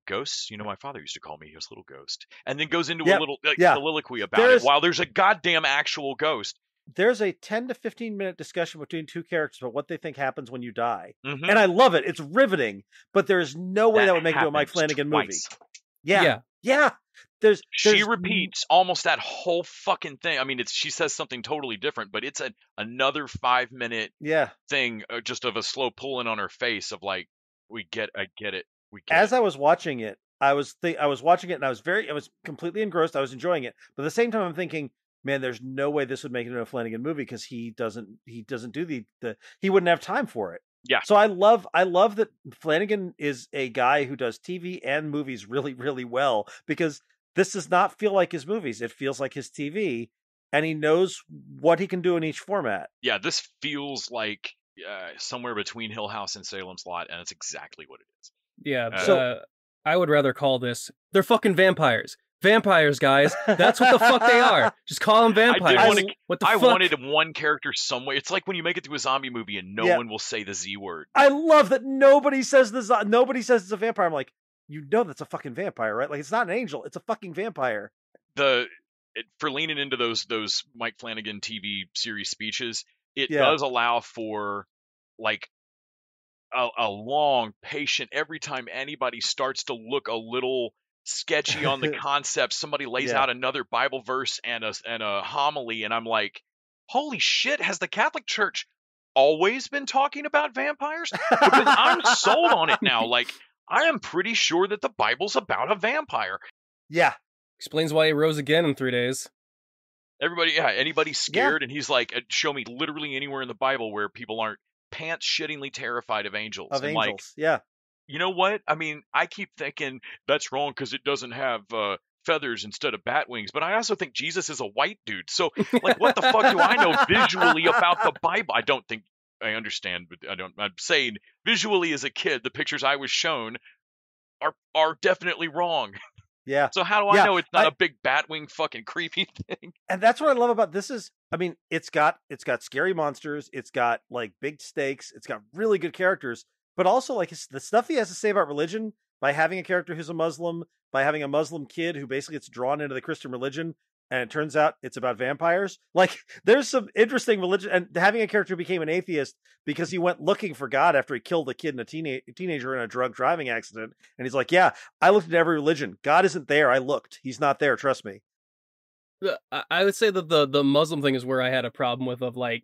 ghosts? You know, my father used to call me his little ghost. And then goes into a little soliloquy about it while there's a goddamn actual ghost. There's a 10 to 15 minute discussion between two characters about what they think happens when you die. Mhm. And I love it. It's riveting, but there's no way that would make it a Mike Flanagan movie. Yeah. She repeats almost that whole fucking thing. I mean, she says something totally different, but it's another 5-minute thing just of a slow pulling on her face of like, I get it. As I was watching it, I was watching it and I was completely engrossed. I was enjoying it. But at the same time, I'm thinking, man, there's no way this would make it into a Flanagan movie because he doesn't do he wouldn't have time for it. Yeah. So I love that Flanagan is a guy who does TV and movies really, really well, because this does not feel like his movies. It feels like his TV, and he knows what he can do in each format. Yeah, this feels like somewhere between Hill House and Salem's Lot, and it's exactly what it is. Yeah, I would rather call this, they're fucking vampires. Vampires, guys. That's what the fuck they are. Just call them vampires. What the fuck? I wanted one character some way. It's like when you make it to a zombie movie and no one will say the Z word. I love that nobody says it's a vampire. I'm like, you know that's a fucking vampire, right? Like, it's not an angel. It's a fucking vampire. For leaning into those Mike Flanagan TV series speeches, it does allow for like a long, patient, every time anybody starts to look a little sketchy on the concept, somebody lays out another Bible verse and a homily, and I'm like, holy shit, has the Catholic Church always been talking about vampires? Because I'm sold on it now. Like, I am pretty sure that the Bible's about a vampire. Yeah. Explains why he rose again in 3 days. Anybody's scared, and he's like, show me literally anywhere in the Bible where people aren't pants shittingly terrified of angels. You know what? I mean, I keep thinking that's wrong because it doesn't have feathers instead of bat wings, but I also think Jesus is a white dude. So, like, what the fuck do I know visually about the Bible? I don't think I understand, but I'm saying visually as a kid, the pictures I was shown are definitely wrong. Yeah. So how do I know it's not a big batwing fucking creepy thing? And that's what I love about this is, I mean, it's got scary monsters, it's got like big stakes, it's got really good characters, but also like the stuff he has to say about religion by having a character who's a Muslim, by having a Muslim kid who basically gets drawn into the Christian religion, and it turns out it's about vampires. Like, there's some interesting religion, and having a character who became an atheist because he went looking for God after he killed a kid and a teenager in a drunk driving accident. And he's like, yeah, I looked at every religion. God isn't there. I looked. He's not there. Trust me. I would say that the Muslim thing is where I had a problem with, of like,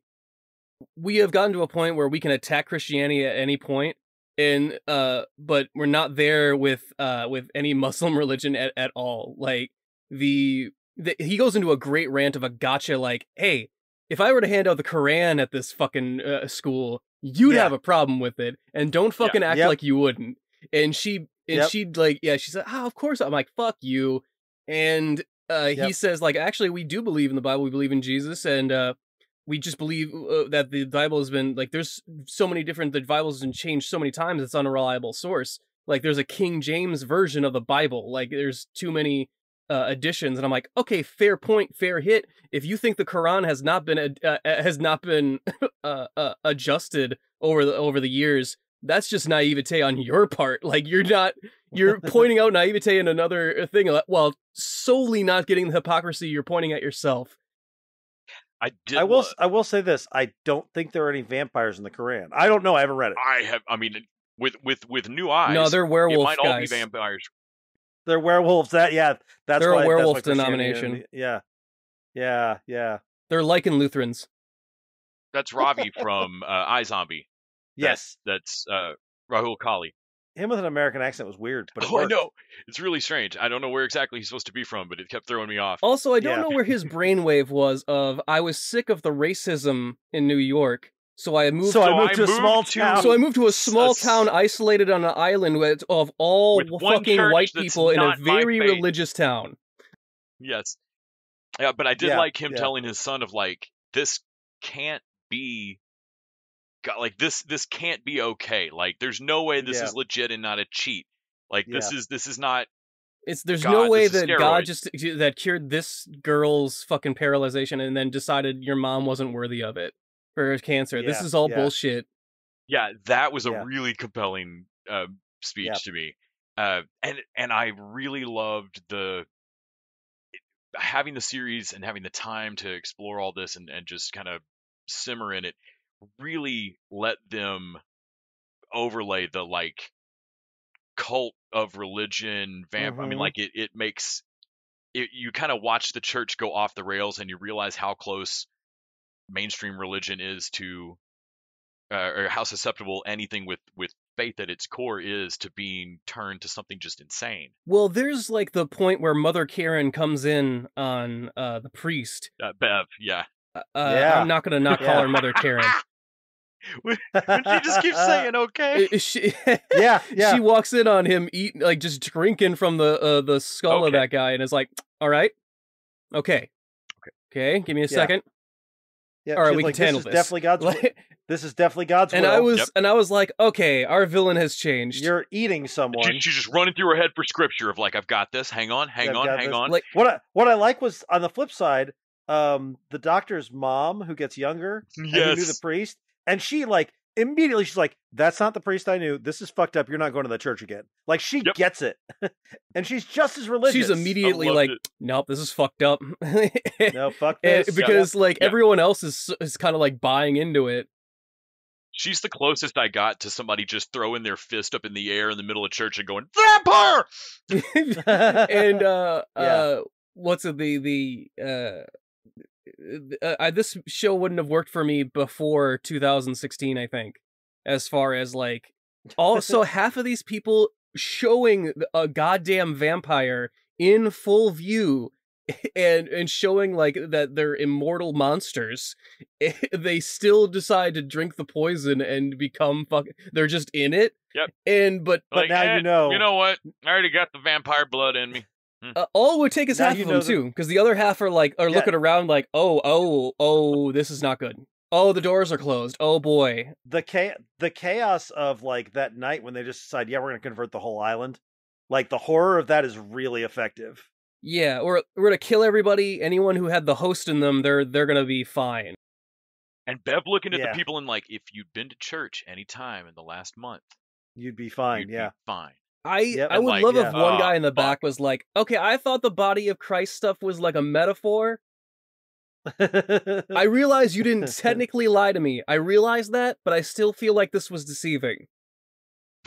we have gotten to a point where we can attack Christianity at any point, and but we're not there with any Muslim religion at all. Like, he goes into a great rant of a gotcha, like, hey, if I were to hand out the Quran at this fucking school, you'd have a problem with it, and don't fucking act like you wouldn't. And she said, oh, of course. I'm like, fuck you. And he says, like, actually, we do believe in the Bible. We believe in Jesus, and we just believe that the Bible has been, like, there's so many different, the Bible's been changed so many times, it's an unreliable source. Like, there's a King James version of the Bible. Like, there's too many editions. And I'm like, okay, fair point, fair hit. If you think the Quran has not been adjusted over the years, that's just naivete on your part. Like, you're pointing out naivete in another thing while solely not getting the hypocrisy you're pointing at yourself. I will say this. I don't think there are any vampires in the Quran. I don't know. I haven't read it. I mean, with new eyes. No, they're werewolf guys. It might all be guys. Vampires. They're werewolves. That's they're why, a werewolf that's why denomination. Yeah. They're like in Lutherans. That's Ravi from iZombie. Yes. That's Rahul Kali. Him with an American accent was weird, but I know. It's really strange. I don't know where exactly he's supposed to be from, but it kept throwing me off. Also, I don't know where his brainwave was of, I was sick of the racism in New York, so I moved to a small town. So I moved to a small town isolated on an island of all fucking white people in a very religious town. Yes. Yeah, but I did like him telling his son of, like, this can't be... God, like, this can't be okay. Like, there's no way this is legit and not a cheat. Like, this is not... There's no way that God that cured this girl's fucking paralyzation and then decided your mom wasn't worthy of it for her cancer. This is all bullshit. Yeah, that was a really compelling speech to me. And I really loved having the series and having the time to explore all this and just kind of simmer in it. Really let them overlay the, like, cult of religion I mean, like, it makes it, you kind of watch the church go off the rails and you realize how close mainstream religion is to or how susceptible anything with faith at its core is to being turned to something just insane. Well, there's, like, the point where Mother Karen comes in on the priest. Bev, yeah. I'm not gonna not call her Mother Karen. When she just keeps saying okay. She walks in on him just drinking from the skull of that guy and is like, all right, okay, give me a second. Yeah, all right, we can handle this. This is definitely God's will. And I was like, okay, our villain has changed. You're eating someone. She's just running through her head for scripture of, like, I've got this. Hang on. Like, what I like was, on the flip side, the doctor's mom who gets younger and who knew the priest. And she, like, immediately, she's like, that's not the priest I knew. This is fucked up. You're not going to the church again. Like, she gets it. And she's just as religious. She's immediately like, nope, this is fucked up. No, fuck this. Because, everyone else is kind of, like, buying into it. She's the closest I got to somebody just throwing their fist up in the air in the middle of church and going, vampire! And, what's it, this show wouldn't have worked for me before 2016, I think, as far as, like, also half of these people showing a goddamn vampire in full view and showing, like, that they're immortal monsters, they still decide to drink the poison and become they're just in it. But like, now you know what, I already got the vampire blood in me. All it would take is half of them too, because the other half are looking around like, oh, this is not good. Oh, the doors are closed. Oh boy. The chaos of, like, that night when they just decide, we're going to convert the whole island. Like, the horror of that is really effective. Yeah, or we're going to kill everybody. Anyone who had the host in them, they're going to be fine. And Bev looking at the people and, like, if you'd been to church any time in the last month, you'd be fine. You'd be fine. I would love if one guy in the back was like, okay, I thought the body of Christ stuff was like a metaphor. I realize you didn't technically lie to me. I realize that, but I still feel like this was deceiving.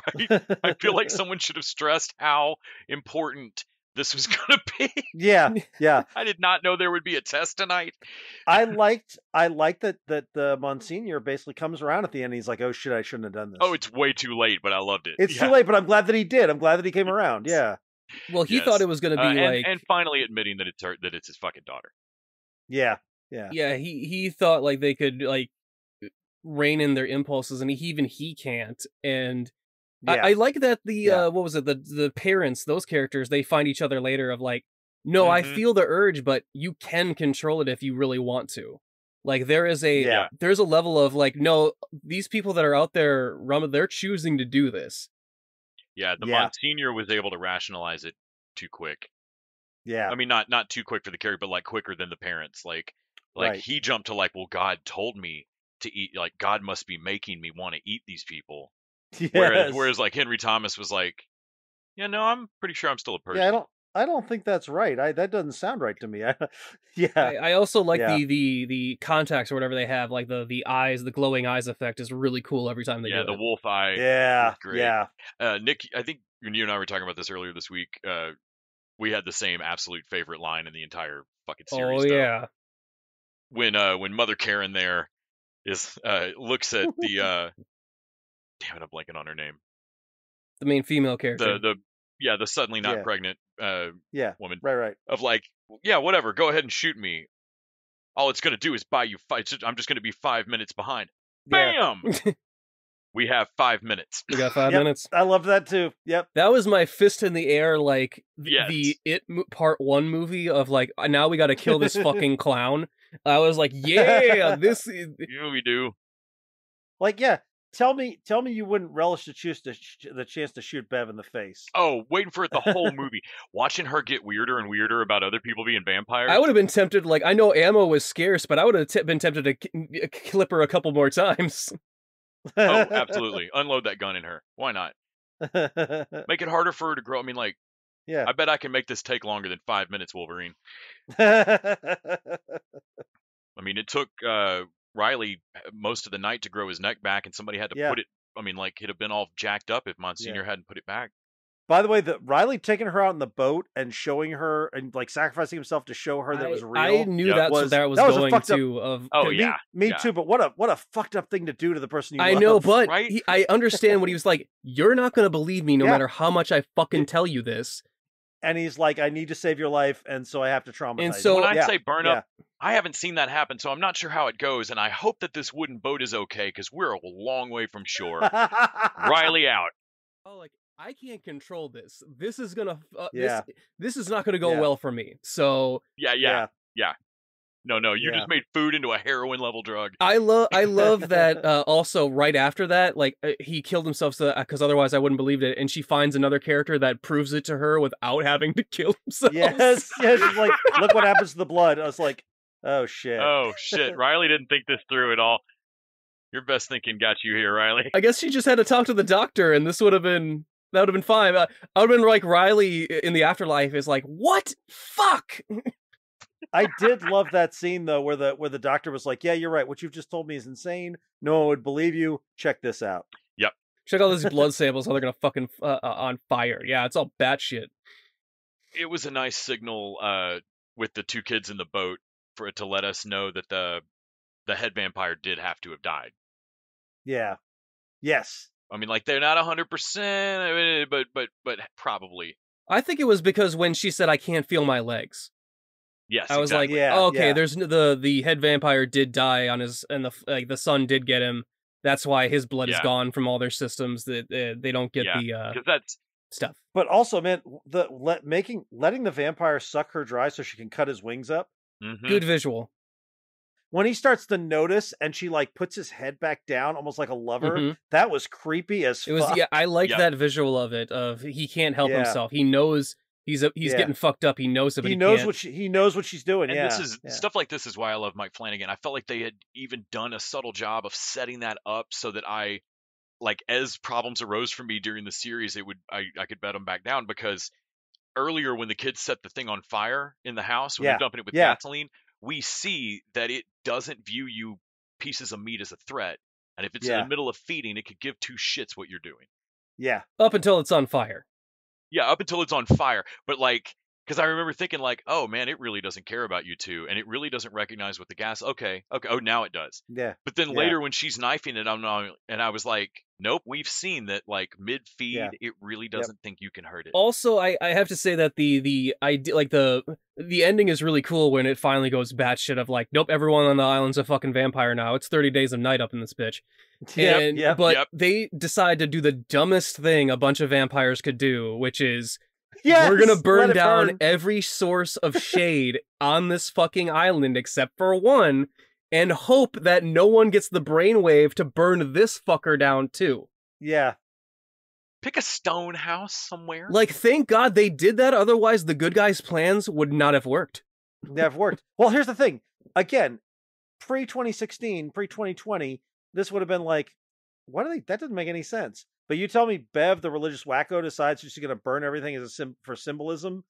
I feel like someone should have stressed how important this was going to be. Yeah. I did not know there would be a test tonight. I liked that the Monsignor basically comes around at the end and he's like, oh shit, I shouldn't have done this. Oh, it's way too late, but I loved it. It's too late, but I'm glad that he did. I'm glad that he came around. Yeah. Well, he thought it was going to be and finally admitting that it's his fucking daughter. Yeah. Yeah, he thought, like, they could, like, rein in their impulses, and he can't. And I like that the what was it, the parents, those characters, they find each other later of, like, no, I Mhm. feel the urge, but you can control it if you really want to. Like there is there's a level of like, no, these people that are out there, they're choosing to do this. Yeah, the Yeah. Monsignor was able to rationalize it too quick. Yeah. I mean, not too quick for the carry, but like quicker than the parents. Like Right. he jumped to like, well, God told me to eat. Like God must be making me want to eat these people. Yes. Whereas like Henry Thomas was like, yeah, no, I'm pretty sure I'm still a person. Yeah, I don't think that's right. That doesn't sound right to me. Yeah. I also like Yeah. the contacts or whatever they have, like the eyes, the glowing eyes effect is really cool every time they do Yeah, the it. wolf eye. Yeah. is great. Yeah. Nick, I think when you and I were talking about this earlier this week, we had the same absolute favorite line in the entire fucking series. Oh though. yeah. When Mother Karen there is looks at the damn it, I'm blanking on her name. The main female character. The suddenly not Yeah. pregnant Yeah. woman Right. of like, yeah, whatever, go ahead and shoot me. All it's gonna do is buy you I'm just gonna be 5 minutes behind. Yeah. Bam! We have 5 minutes. We got 5 Yep. minutes. I love that too. Yep. That was my fist in the air, like Yes. the part 1 movie of like, now we got to kill this fucking clown. I was like, yeah, this is... Yeah, we do. Like, yeah. Tell me you wouldn't relish the chance to shoot Bev in the face. Oh, waiting for it the whole movie. Watching her get weirder and weirder about other people being vampires. I would have been tempted, like, I know ammo was scarce, but I would have been tempted to clip her a couple more times. Oh, absolutely. Unload that gun in her. Why not? Make it harder for her to grow. I mean, like, Yeah. I bet I can make this take longer than 5 minutes, Wolverine. Yeah. I mean, it took Riley most of the night to grow his neck back, and somebody had to Yeah. put it. I mean, like, it'd have been all jacked up if Monsignor hadn't put it back. By the way, Riley taking her out in the boat and showing her and like sacrificing himself to show her that was real. I knew Yeah. that was that was a going fucked up- to. Of Oh, Me- yeah. Me yeah. too, but what a fucked up thing to do to the person you I love. know, but right? I understand what he was like. You're not going to believe me no Yeah. matter how much I fucking tell you this. And he's like, I need to save your life, and so I have to traumatize And you. so- When I Yeah, say burn yeah. up, I haven't seen that happen, so I'm not sure how it goes, and I hope that this wooden boat is okay, because we're a long way from shore. Riley out. Oh, like I can't control this. This is gonna. Yeah. This is not gonna go Yeah. well for me. So Yeah. No, you Yeah. just made food into a heroin level drug. I love that. Also, right after that, like he killed himself because otherwise I wouldn't believe it. And she finds another character that proves it to her without having to kill himself. Yes. She's like, look what happens to the blood. I was like, oh shit. Oh shit, Riley didn't think this through at all. Your best thinking got you here, Riley. I guess she just had to talk to the doctor, and that would have been fine. I would have been like Riley in the afterlife is like, what? Fuck. I did love that scene though, where the doctor was like, yeah, you're right. What you've just told me is insane. No one would believe you. Check this out. Check all these blood samples. How they're gonna fucking on fire. Yeah, it's all batshit. It was a nice signal with the two kids in the boat for it to let us know that the head vampire did have to have died. Yeah. Yes. I mean, like they're not 100%, but probably. I think it was because when she said I can't feel my legs. Yes, I was exactly. like, Yeah, oh, okay, yeah. there's the head vampire did die on his, and the son did get him. That's why his blood is Yeah. gone from all their systems. That they don't get the because that's stuff. But also, man, letting the vampire suck her dry so she can cut his wings up. mhm. Good visual. When he starts to notice and she like puts his head back down almost like a lover, Mhm. that was creepy as It was fuck. yeah. I like Yeah. that visual of it. Of he can't help Yeah. himself. He knows he's Yeah. getting fucked up. He knows it. But He knows can't. what she's doing. And yeah. this is yeah. stuff like this is why I love Mike Flanagan. I felt like they had even done a subtle job of setting that up so that I, like, as problems arose for me during the series, I could bet them back down, because earlier when the kids set the thing on fire in the house when Yeah. they're dumping it with Yeah. gasoline, we see that it doesn't view you pieces of meat as a threat, and if it's in Yeah. the middle of feeding, it could give two shits what you're doing. Yeah. Up until it's on fire. Yeah, up until it's on fire. But like, because I remember thinking like, oh man, it really doesn't care about you two, and it really doesn't recognize what the gas. Okay. Oh, now it does. Yeah. But then Yeah. later when she's knifing it, I was like, nope, we've seen that like mid feed, Yeah. it really doesn't think you can hurt it. Also, I have to say that the ending is really cool when it finally goes batshit of like, nope, everyone on the island's a fucking vampire now. It's 30 days of night up in this bitch. Yep. But Yep. they decide to do the dumbest thing a bunch of vampires could do, which is Yes, we're gonna let burn it down burn. every source of shade on this fucking island except for one, and hope that no one gets the brainwave to burn this fucker down too. Yeah. Pick a stone house somewhere. Like, thank God they did that, otherwise the good guys' plans would not have worked. Never worked. Well, here's the thing. Again, pre-2016, pre-2020, this would have been like, what are they? That doesn't make any sense. But you tell me Bev, the religious wacko, decides she's going to burn everything as for symbolism.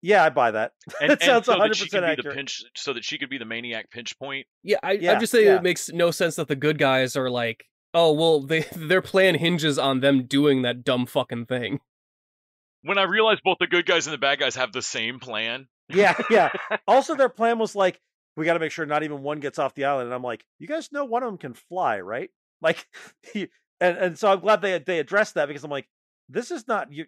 Yeah, I buy that. That sounds so 100% that she could be accurate. so that she could be the maniac pinch point. Yeah, I'm just saying Yeah. it makes no sense that the good guys are like, oh, well, their plan hinges on them doing that dumb fucking thing. When I realized both the good guys and the bad guys have the same plan. Yeah. Also, their plan was like, we got to make sure not even one gets off the island. And I'm like, you guys know one of them can fly, right? Like, and so I'm glad they addressed that, because I'm like, this is not you.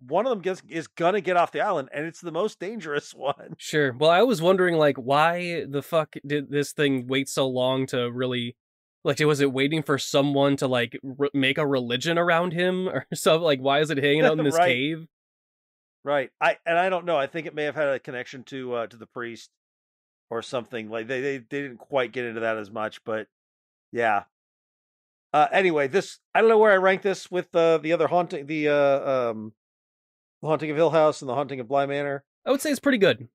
One of them is gonna get off the island, and it's the most dangerous one. Sure. Well, I was wondering, like, why the fuck did this thing wait so long to really, like, was it waiting for someone to, like, make a religion around him or something? Like, why is it hanging out in this Right. cave? Right. I don't know. I think it may have had a connection to the priest or something. Like they didn't quite get into that as much, but yeah. Anyway, this, I don't know where I rank this with the other haunting, the Haunting of Hill House and the Haunting of Bly Manor. I would say it's pretty good.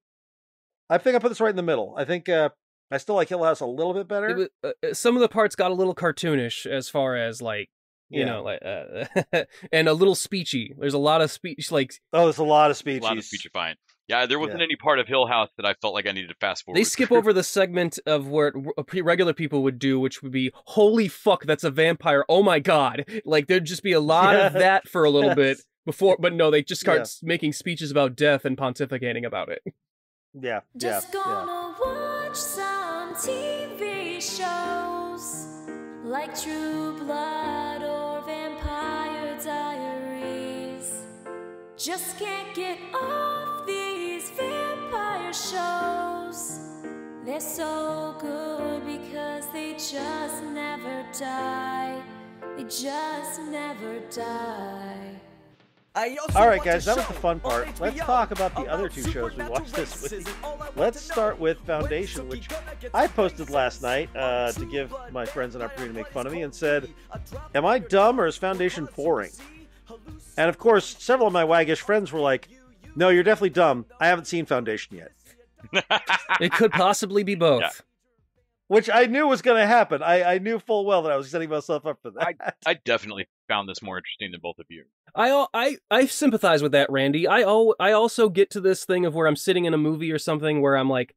I think I put this right in the middle. I think I still like Hill House a little bit better. Some of the parts got a little cartoonish as far as, like, you know, like, and a little speechy. There's a lot of speech, like, there's a lot of speeches. A lot of speechifying. Yeah, there wasn't any part of Hill House that I felt like I needed to fast forward. They skip over the segment of where regular people would do, which would be, holy fuck, that's a vampire. Oh my God. Like, there'd just be a lot of that for a little bit before, but no, they just start making speeches about death and pontificating about it. Yeah. Just gonna watch some TV shows like True Blood or Vampire Diaries. Just can't get off these vampire shows. They're so good because they just never die. They just never die. All right, guys, that was the fun part. Let's talk about the other two shows we watched this week. Let's start with Foundation, which I posted last night to give my friends an opportunity to make fun of me, and said, am I dumb or is Foundation boring? And of course, several of my waggish friends were like, no, you're definitely dumb. I haven't seen Foundation yet. It could possibly be both. Yeah. Which I knew was going to happen. I knew full well that I was setting myself up for that. I definitely found this more interesting than both of you. I sympathize with that, Randy. I also get to this thing of where I'm sitting in a movie or something where I'm like,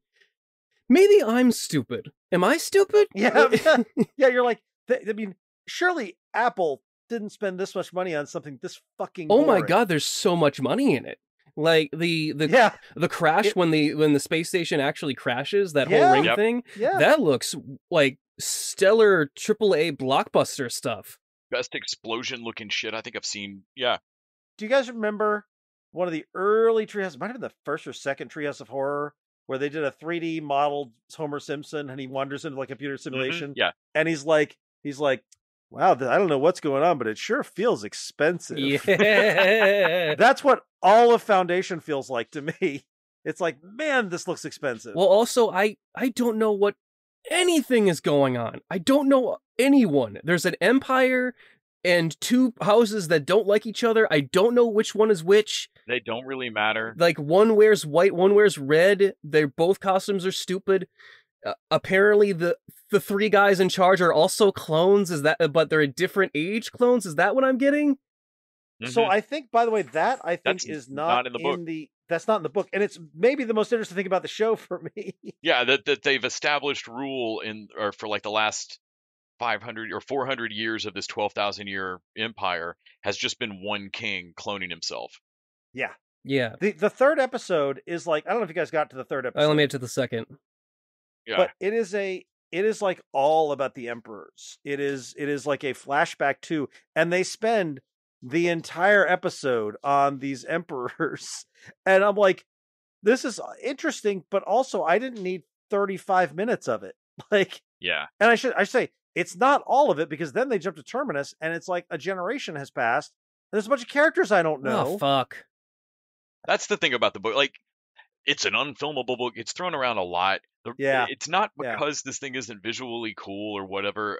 maybe I'm stupid. Am I stupid? Yeah, yeah. You're like, I mean, surely Apple didn't spend this much money on something this fucking boring. Oh my God, there's so much money in it. Like the crash when the space station actually crashes, that whole ring thing. Yeah, that looks like stellar AAA blockbuster stuff. Best explosion looking shit I think I've seen. Yeah. Do you guys remember one of the early Treehouse? It might have been the first or second Treehouse of Horror, where they did a 3D modeled Homer Simpson and he wanders into like a computer simulation. Mm-hmm. Yeah. And he's like, wow, I don't know what's going on, but it sure feels expensive. Yeah. That's what all of Foundation feels like to me. It's like, man, this looks expensive. Well, also, I don't know what anything is going on. I don't know anyone. There's an empire and two houses that don't like each other. I don't know which one is which. They don't really matter. Like, one wears white, one wears red. They're both costumes are stupid. Apparently the three guys in charge are also clones. But they're a different age clones. Is that what I'm getting? Mm-hmm. So I think, by the way, that's is not in the book. That's not in the book, and it's maybe the most interesting thing about the show for me. Yeah, that they've established rule for like the last 500 or 400 years of this 12,000 year empire has just been one king cloning himself. Yeah. Yeah. The third episode is like, I don't know if you guys got to the third episode. I only made it to the second. Yeah. But it is like all about the emperors. It is like a flashback to, and they spend the entire episode on these emperors. And I'm like, this is interesting, but also I didn't need 35 minutes of it. Like, yeah. And I should say it's not all of it, because then they jump to Terminus and it's like a generation has passed. And there's a bunch of characters I don't know. Oh, fuck. That's the thing about the book. Like, it's an unfilmable book. It's thrown around a lot. Yeah. It's not Yeah. because this thing isn't visually cool or whatever,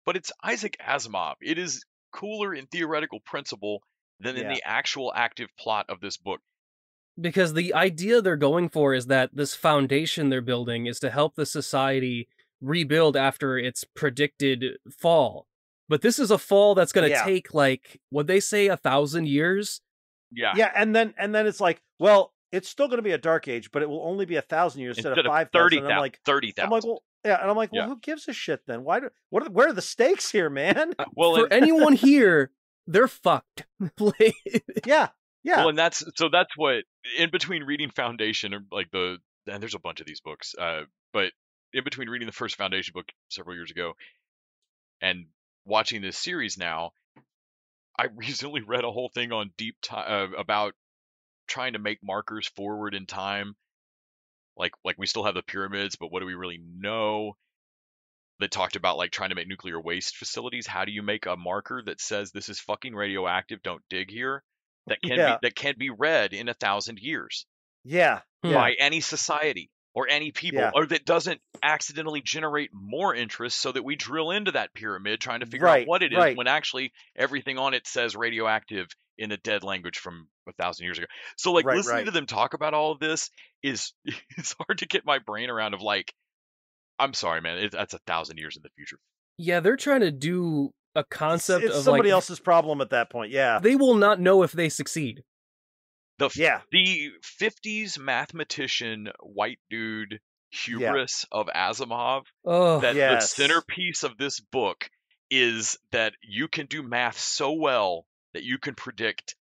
but it's Isaac Asimov. It is cooler in theoretical principle than in Yeah. the actual active plot of this book. Because the idea they're going for is that this foundation they're building is to help the society rebuild after its predicted fall. But this is a fall that's going to Yeah. take, like, what'd they say, 1,000 years? Yeah. Yeah, and then it's like, well, it's still going to be a dark age, but it will only be 1,000 years instead of 5,000. 30,000. I'm like, 30,000. I'm like, well, yeah, and I'm like, well, Yeah. who gives a shit then? Where are the stakes here, man? Well, For anyone here, they're fucked. Like, Yeah, yeah, well, and that's what, in between reading Foundation, or like and there's a bunch of these books, but in between reading the first Foundation book several years ago and watching this series now, I recently read a whole thing on deep time about trying to make markers forward in time. Like we still have the pyramids, but what do we really know? That talked about like trying to make nuclear waste facilities. How do you make a marker that says this is fucking radioactive? Don't dig here. That can be read in 1,000 years yeah, yeah. by any society or any people, Yeah. or that doesn't accidentally generate more interest so that we drill into that pyramid trying to figure Right, out what it is right. when actually everything on it says radioactive in a dead language from 1,000 years ago. So like Right, listening right. to them talk about all of this is it's hard to get my brain around. Of like, I'm sorry, man, that's 1,000 years in the future. yeah, they're trying to do a concept It's of somebody like, else's problem at that point. Yeah, they will not know if they succeed. The Yeah. the 50s mathematician white dude hubris of Asimov. Oh, That Yes. the centerpiece of this book is that you can do math so well that you can predict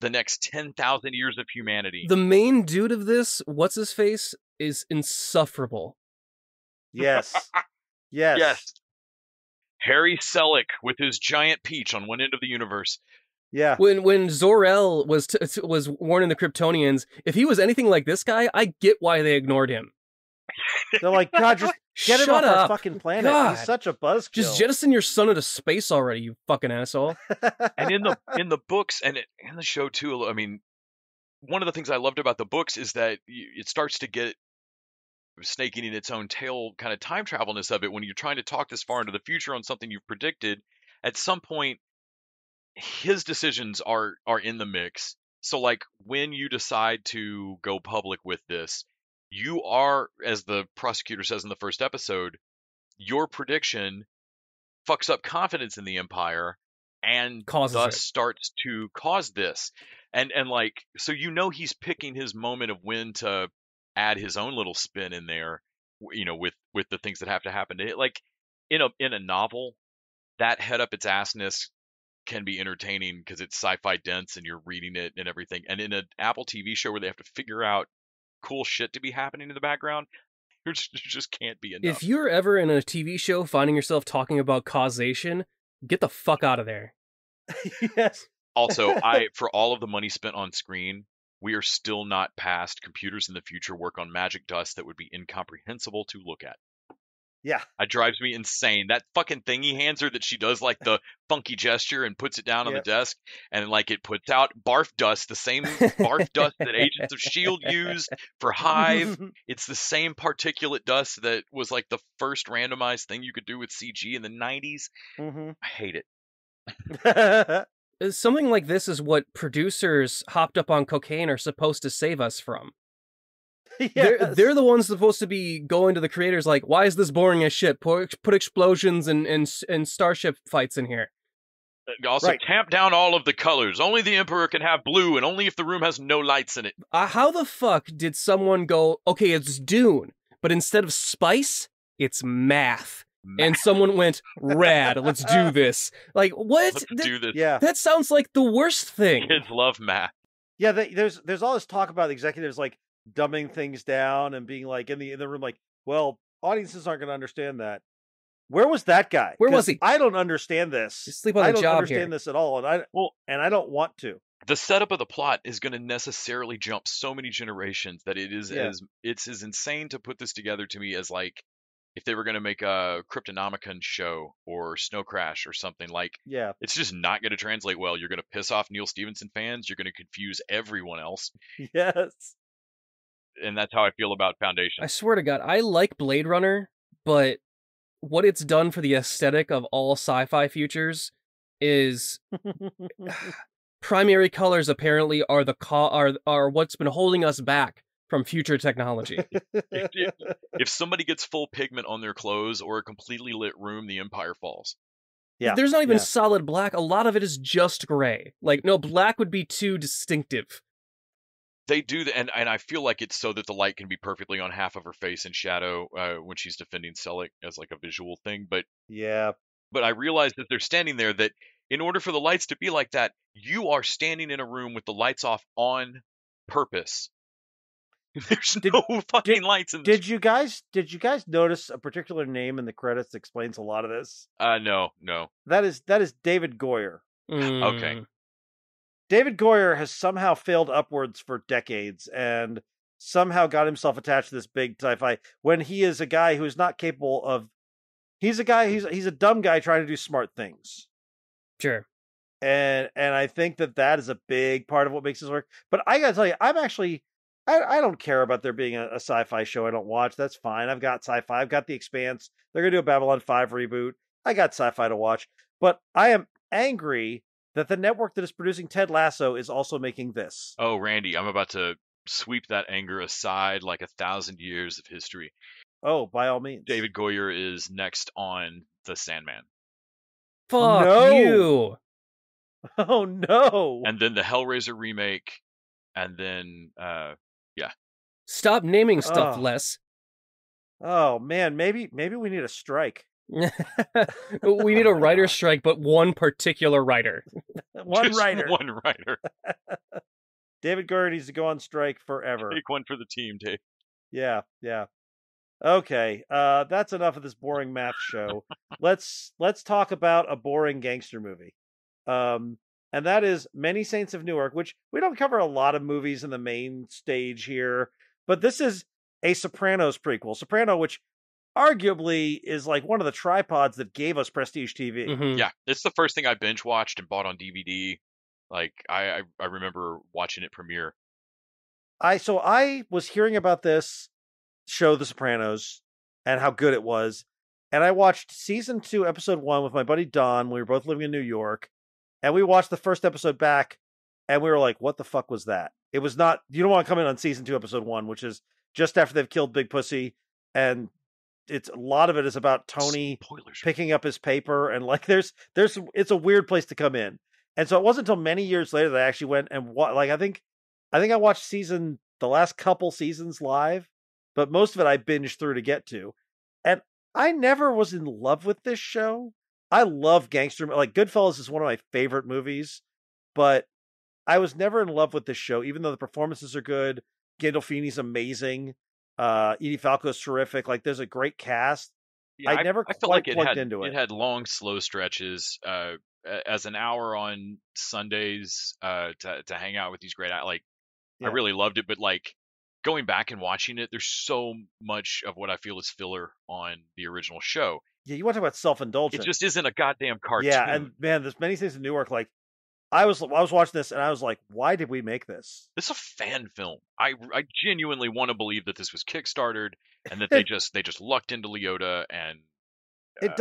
the next 10,000 years of humanity. the main dude of this, what's his face, is insufferable. yes, yes, Yes. Harry Selick with his giant peach on one end of the universe. yeah. When Zor-El was warning the Kryptonians, if he was anything like this guy, I get why they ignored him. They're like, God, just get him Shut off our up. fucking planet. God. He's such a buzzkill. Just jettison your son into space already, you fucking asshole. And in the books and in the show too, I mean, one of the things I loved about the books is that it starts to get snake eating its own tail kind of time travelness of it. When you're trying to talk this far into the future on something you've predicted, at some point his decisions are in the mix. So like when you decide to go public with this, you are, as the prosecutor says in the first episode, your prediction fucks up confidence in the Empire and Causes thus it. starts to cause this. And like, so he's picking his moment of when to add his own little spin in there, with the things that have to happen to it. Like in a novel, that head up its assness can be entertaining because it's sci-fi dense and you're reading it and everything. And in an Apple TV show where they have to figure out cool shit to be happening in the background, there just can't be enough. If you're ever in a TV show finding yourself talking about causation, get the fuck out of there. Yes. Also, for all of the money spent on screen, we are still not past computers in the future work on magic dust that would be incomprehensible to look at. Yeah. It drives me insane. That fucking thing he hands her that she does like the funky gesture and puts it down on the desk, and like it puts out barf dust, the same barf dust that Agents of S.H.I.E.L.D. used for Hive. It's the same particulate dust that was like the first randomized thing you could do with CG in the 90s. Mm-hmm. I hate it. Something like this is what producers hopped up on cocaine are supposed to save us from. Yes. They're the ones supposed to be going to the creators like, why is this boring as shit? Put explosions and starship fights in here. Also, Right. tamp down all of the colors. Only the Emperor can have blue, and only if the room has no lights in it. How the fuck did someone go, okay, it's Dune, but instead of spice, it's math. And someone went, rad, let's do this. Like, what? Let's do this. Yeah. That sounds like the worst thing. Kids love math. Yeah, there's all this talk about the executives like dumbing things down and being like in the room like, well, audiences aren't going to understand that. Where was that guy? Where was 'Cause he? I don't understand this. Just sleep on the I don't job understand here. this at all, and I don't want to. The setup of the plot is going to necessarily jump so many generations that it is Yeah. it's as insane to put this together to me as like if they were going to make a Cryptonomicon show or Snow Crash or something, like, Yeah. it's just not going to translate well. You're going to piss off Neil Stephenson fans. You're going to confuse everyone else. Yes. And that's how I feel about Foundation. I swear to God, I like Blade Runner, but what it's done for the aesthetic of all sci-fi futures is primary colors apparently are are what's been holding us back from future technology. If somebody gets full pigment on their clothes or a completely lit room, the empire falls. Yeah. There's not even Yeah. solid black. A lot of it is just gray. Like, no, black would be too distinctive. They do, and I feel like it's so that the light can be perfectly on half of her face in shadow when she's defending Selleck as like a visual thing. But Yeah. I realize that they're standing there, that in order for the lights to be like that, you are standing in a room with the lights off on purpose. There's no fucking lights in this. Did you guys notice a particular name in the credits that explains a lot of this? No. That is David Goyer. Okay. David Goyer has somehow failed upwards for decades and somehow got himself attached to this big sci-fi when he is a guy who is not capable of. He's a dumb guy trying to do smart things. Sure. And I think that is a big part of what makes this work. But I gotta tell you, I'm actually I don't care about there being a sci-fi show I don't watch. That's fine. I've got sci-fi. I've got The Expanse. They're gonna do a Babylon 5 reboot. I got sci-fi to watch. But I am angry that the network that is producing Ted Lasso is also making this. Oh, Randy, I'm about to sweep that anger aside like 1,000 years of history. Oh, by all means. David Goyer is next on The Sandman. Fuck No. you. Oh no. And then the Hellraiser remake, and then Stop naming stuff, Oh. Les. Oh man, maybe we need a strike. We need a writer's strike, but one particular writer. One just writer. one writer. David Goyer needs to go on strike forever. Take one for the team, Dave. Yeah. Okay, that's enough of this boring math show. Let's talk about a boring gangster movie. And that is Many Saints of Newark, which we don't cover a lot of movies in the main stage here, but this is a Sopranos prequel. Soprano, which arguably is like one of the tripods that gave us prestige TV. Mhm. Yeah, it's the first thing I binge watched and bought on DVD. Like I remember watching it premiere. So I was hearing about this show, The Sopranos, and how good it was. And I watched season 2, episode 1 with my buddy Don. We were both living in New York. And we watched the first episode back, and we were like, what the fuck was that? It was not, you don't want to come in on season 2, episode 1, which is just after they've killed Big Pussy. And it's a lot of it is about Tony Spoilers. picking up his paper. And like, it's a weird place to come in. And so it wasn't until many years later that I actually went and I think I watched the last couple seasons live, but most of it I binged through to get to. And I never was in love with this show. I love gangster, like Goodfellas is one of my favorite movies, but I was never in love with this show, even though the performances are good. Gandolfini's amazing. Edie Falco's terrific. Like, there's a great cast. Yeah, I never felt quite like plugged into it. It had long, slow stretches. As an hour on Sundays to hang out with these great, I Yeah. really loved it. But like going back and watching it, there's so much of what I feel is filler on the original show. Yeah, you want to talk about self-indulgent. It just isn't a goddamn cartoon. Yeah, and man, there's Many Saints of Newark. Like, I was watching this and I was like, why did we make this? It's a fan film. I genuinely want to believe that this was kickstarted and that they just lucked into Leota and It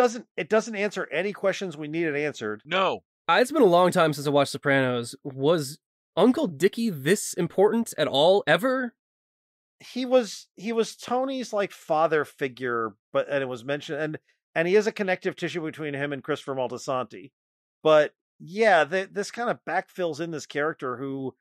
doesn't answer any questions we needed answered. no. It's been a long time since I watched Sopranos. Was Uncle Dickie this important at all, ever? He was Tony's like father figure, and it was mentioned, and he is a connective tissue between him and Christopher Moltisanti. But yeah, this kind of backfills in this character who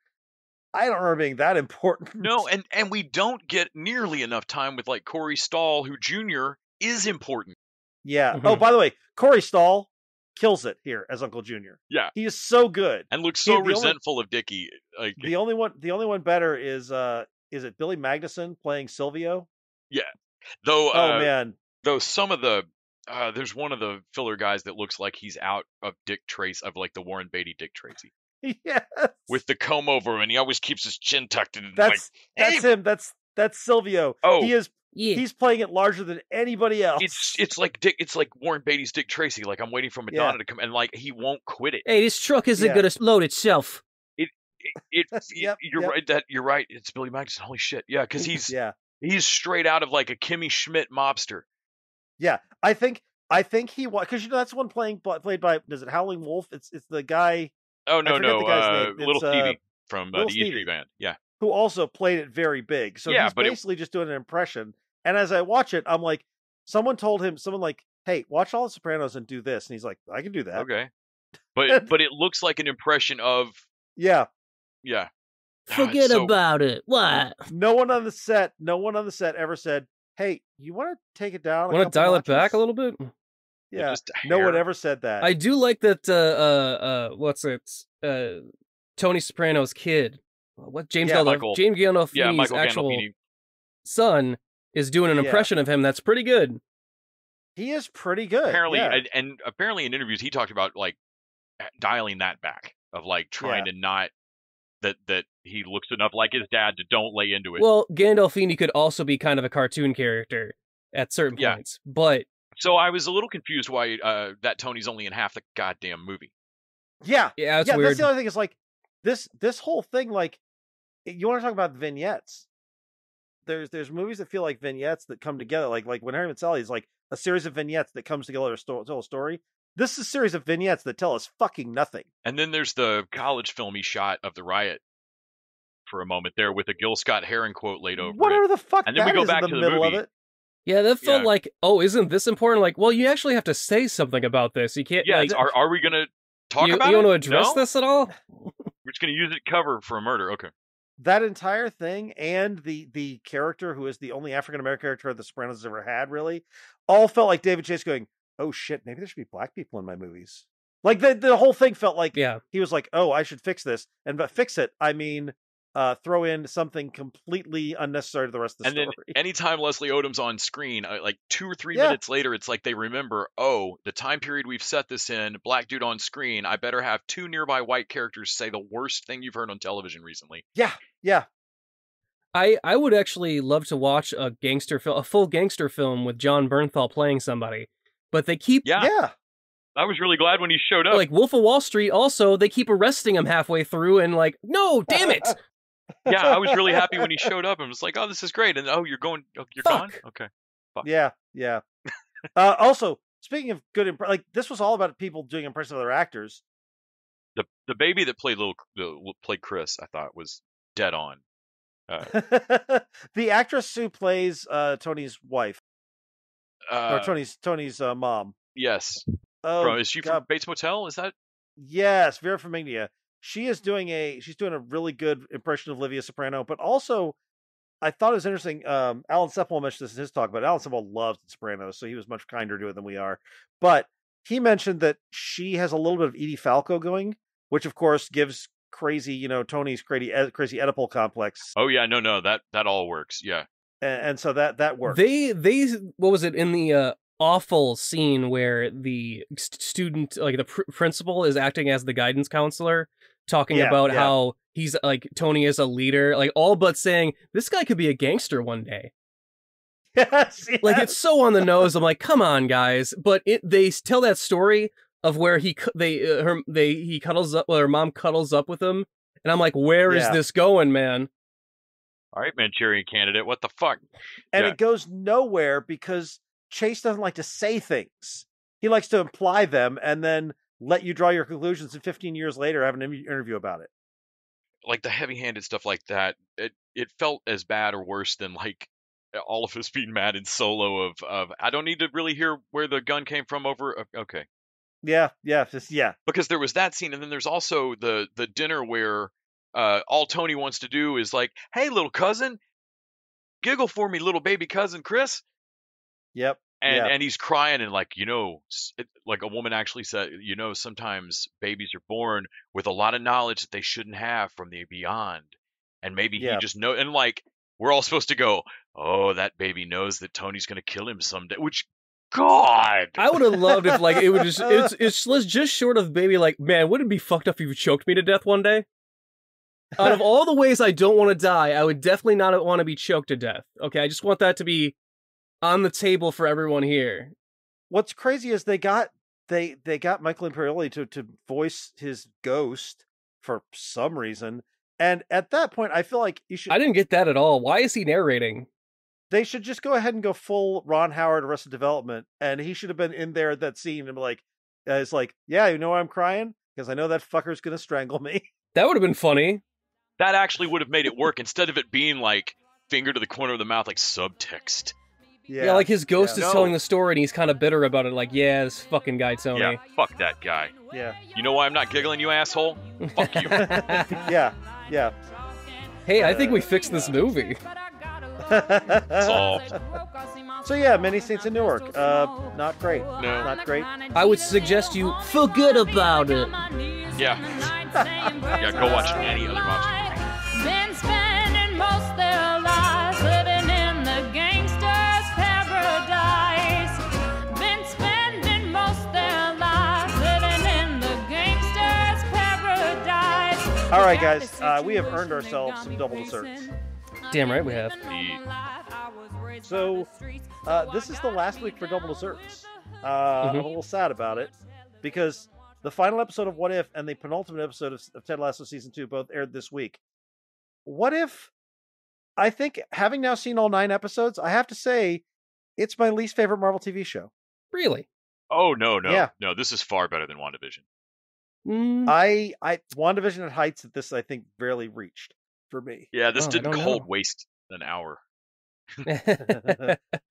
I don't remember being that important. No, and we don't get nearly enough time with like Corey Stahl, who Jr. is important. Yeah. Mhm. Oh, by the way, Corey Stahl kills it here as Uncle Junior. Yeah. He is so good. And looks so The only- resentful of Dickie. Like The only one better is it Billy Magnuson playing Silvio? though Oh man. though some of the there's one of the filler guys that looks like he's out of Dick Tracy, of like the Warren Beatty Dick Tracy. Yes. With the comb over, and he always keeps his chin tucked in. That's "Hey!" him. That's Silvio. Oh. He is Yeah. He's playing it larger than anybody else. It's like Warren Beatty's Dick Tracy. Like, I'm waiting for Madonna to come, and like he won't quit it. Hey, this truck isn't Yeah. gonna load itself. Yep, You're yep. right. You're right. It's Billy Madison. Holy shit. Yeah, because he's Yeah. he's straight out of like a Kimmy Schmidt mobster. Yeah. I think he was, because that's one played by, is it Howling Wolf? It's the guy Oh no, forget the guy's name. Little It's, Stevie from the Little E Stevie. Street Band. Yeah. who also played it very big. So Yeah, he's but basically just doing an impression. And as I watch it, I'm like, someone like, hey, watch all the Sopranos and do this. And he's like, I can do that. Okay. But it looks like an impression of Yeah. yeah. Forget So- about it. What? No one on the set ever said, hey, you want to take it down? Want to dial it back a little bit? Yeah. just a No one hair. ever said that. I do like that. What's it? Tony Soprano's kid. What James Yeah, Gandolfini's Yeah, Michael actual Gandolfini. son is doing an Yeah. impression of him that's pretty good. He is pretty good. Apparently, yeah. and apparently in interviews he talked about like dialing that back of like trying to not that he looks enough like his dad to don't lay into it. Well, Gandolfini could also be kind of a cartoon character at certain Yeah. points, but So I was a little confused why that Tony's only in half the goddamn movie. Yeah. yeah, it's Yeah, weird. that's the other thing is like this whole thing, like, you want to talk about vignettes. There's movies that feel like vignettes that come together, like when Harry Met Sally is like a series of vignettes that comes together to tell a story. This is a series of vignettes that tell us fucking nothing. And then there's the college filmy shot of the riot for a moment there with a Gil Scott Heron quote laid over Whatever it. the fuck And then we that go is back in to the the middle movie. of it. Yeah, that felt Yeah. like, oh, isn't this important? Like, well, you actually have to say something about this. You can't. Yeah, like, are we gonna talk you about want it? to address No? this at all? We're just gonna use it cover for a murder. Okay. That entire thing and the character who is the only African American character the Sopranos has ever had, really, all felt like David Chase going, oh shit, maybe there should be black people in my movies. Like the whole thing felt like Yeah. he was like, oh, I should fix this. And by fix it, I mean throw in something completely unnecessary to the rest of the And then story. anytime Leslie Odom's on screen, like 2 or 3 Yeah. minutes later, it's like they remember, oh, the time period we've set this in, black dude on screen, I better have 2 nearby white characters say the worst thing you've heard on television recently. Yeah. I would actually love to watch a full gangster film with John Bernthal playing somebody, but they keep Yeah. I was really glad when he showed up. like Wolf of Wall Street. Also, they keep arresting him halfway through, and like, no, damn it! Yeah, I was really happy when he showed up and was like, oh, this is great. And oh, you're gone? Fuck. Okay. Yeah. Also, speaking of good, like this was all about people doing impressions of other actors. The baby that played Chris, I thought was dead on. The actress who plays Tony's wife or Tony's mom. Yes. Oh, Is she God. from Bates Motel? Is that? Yes, Vera Farmiga. She's doing a really good impression of Livia Soprano, but also I thought it was interesting. Alan Sepinwall mentioned this in his talk, but Alan Sepinwall loves The Sopranos, so he was much kinder to it than we are. But he mentioned that she has a little bit of Edie Falco going, which of course gives crazy, Tony's crazy Oedipal complex, Oh yeah, no, that all works. Yeah. and so that works. They what was it in the awful scene where the student, like the principal, is acting as the guidance counselor, talking about how he's like Tony is a leader, like all but saying this guy could be a gangster one day. Yes. Like it's so on the nose. I'm like, come on, guys. But they tell that story of where he cuddles up, well, her mom cuddles up with him, and I'm like, where is this going, man? All right, Manchurian Candidate. What the fuck? And Yeah. it goes nowhere because Chase doesn't like to say things. He likes to imply them and then let you draw your conclusions, and 15 years later have an interview about it. Like the heavy-handed stuff like that, it felt as bad or worse than like all of us being mad in Solo of I don't need to really hear where the gun came from over. Okay. Yeah. Because there was that scene, and then there's also the dinner where all Tony wants to do is like, hey, little cousin, giggle for me, little baby cousin Chris. Yep. And he's crying and like, like a woman actually said, sometimes babies are born with a lot of knowledge that they shouldn't have from the beyond. And maybe he just know. And like, we're all supposed to go, oh, that baby knows that Tony's going to kill him someday, which God, I would have loved if like it would it's just short of baby. Like, man, wouldn't it be fucked up if you choked me to death one day? Out of all the ways I don't want to die, I would definitely not want to be choked to death. Okay, I just want that to be on the table for everyone here. What's crazy is they got Michael Imperioli to voice his ghost for some reason, and at that point, I feel like you should. I didn't get that at all. Why is he narrating? They should just go ahead and go full Ron Howard, Arrested Development, and he should have been in there at that scene and be like, it's like, yeah, you know why I'm crying? Because I know that fucker's gonna strangle me. That would have been funny. That actually would have made it work instead of it being like finger to the corner of the mouth, like subtext. Yeah, like his ghost is No. telling the story and he's kind of bitter about it. Like, yeah, this fucking guy, Tony. Yeah, fuck that guy. Yeah. You know why I'm not giggling, you asshole? Fuck you. Yeah. Hey, I think we fixed this movie. Solved. So yeah, Many Saints of Newark. Not great. No. Not great. I would suggest you forget about it. Yeah. Yeah, go watch any other monster movie. Been spending most their lives living in the gangster's paradise. Been spending most their lives living in the gangster's paradise. All right, guys. We have earned ourselves some double desserts. Damn right we have. So, this is the last week for double desserts. I'm a little sad about it because the final episode of What If and the penultimate episode of Ted Lasso Season 2 both aired this week. What If, I think, having now seen all 9 episodes, I have to say, it's my least favorite Marvel TV show. Really? Oh, no. Yeah. No, this is far better than WandaVision. Mm. WandaVision at heights that this, I think, barely reached for me. Yeah, this Oh, I didn't don't cold know. waste an hour.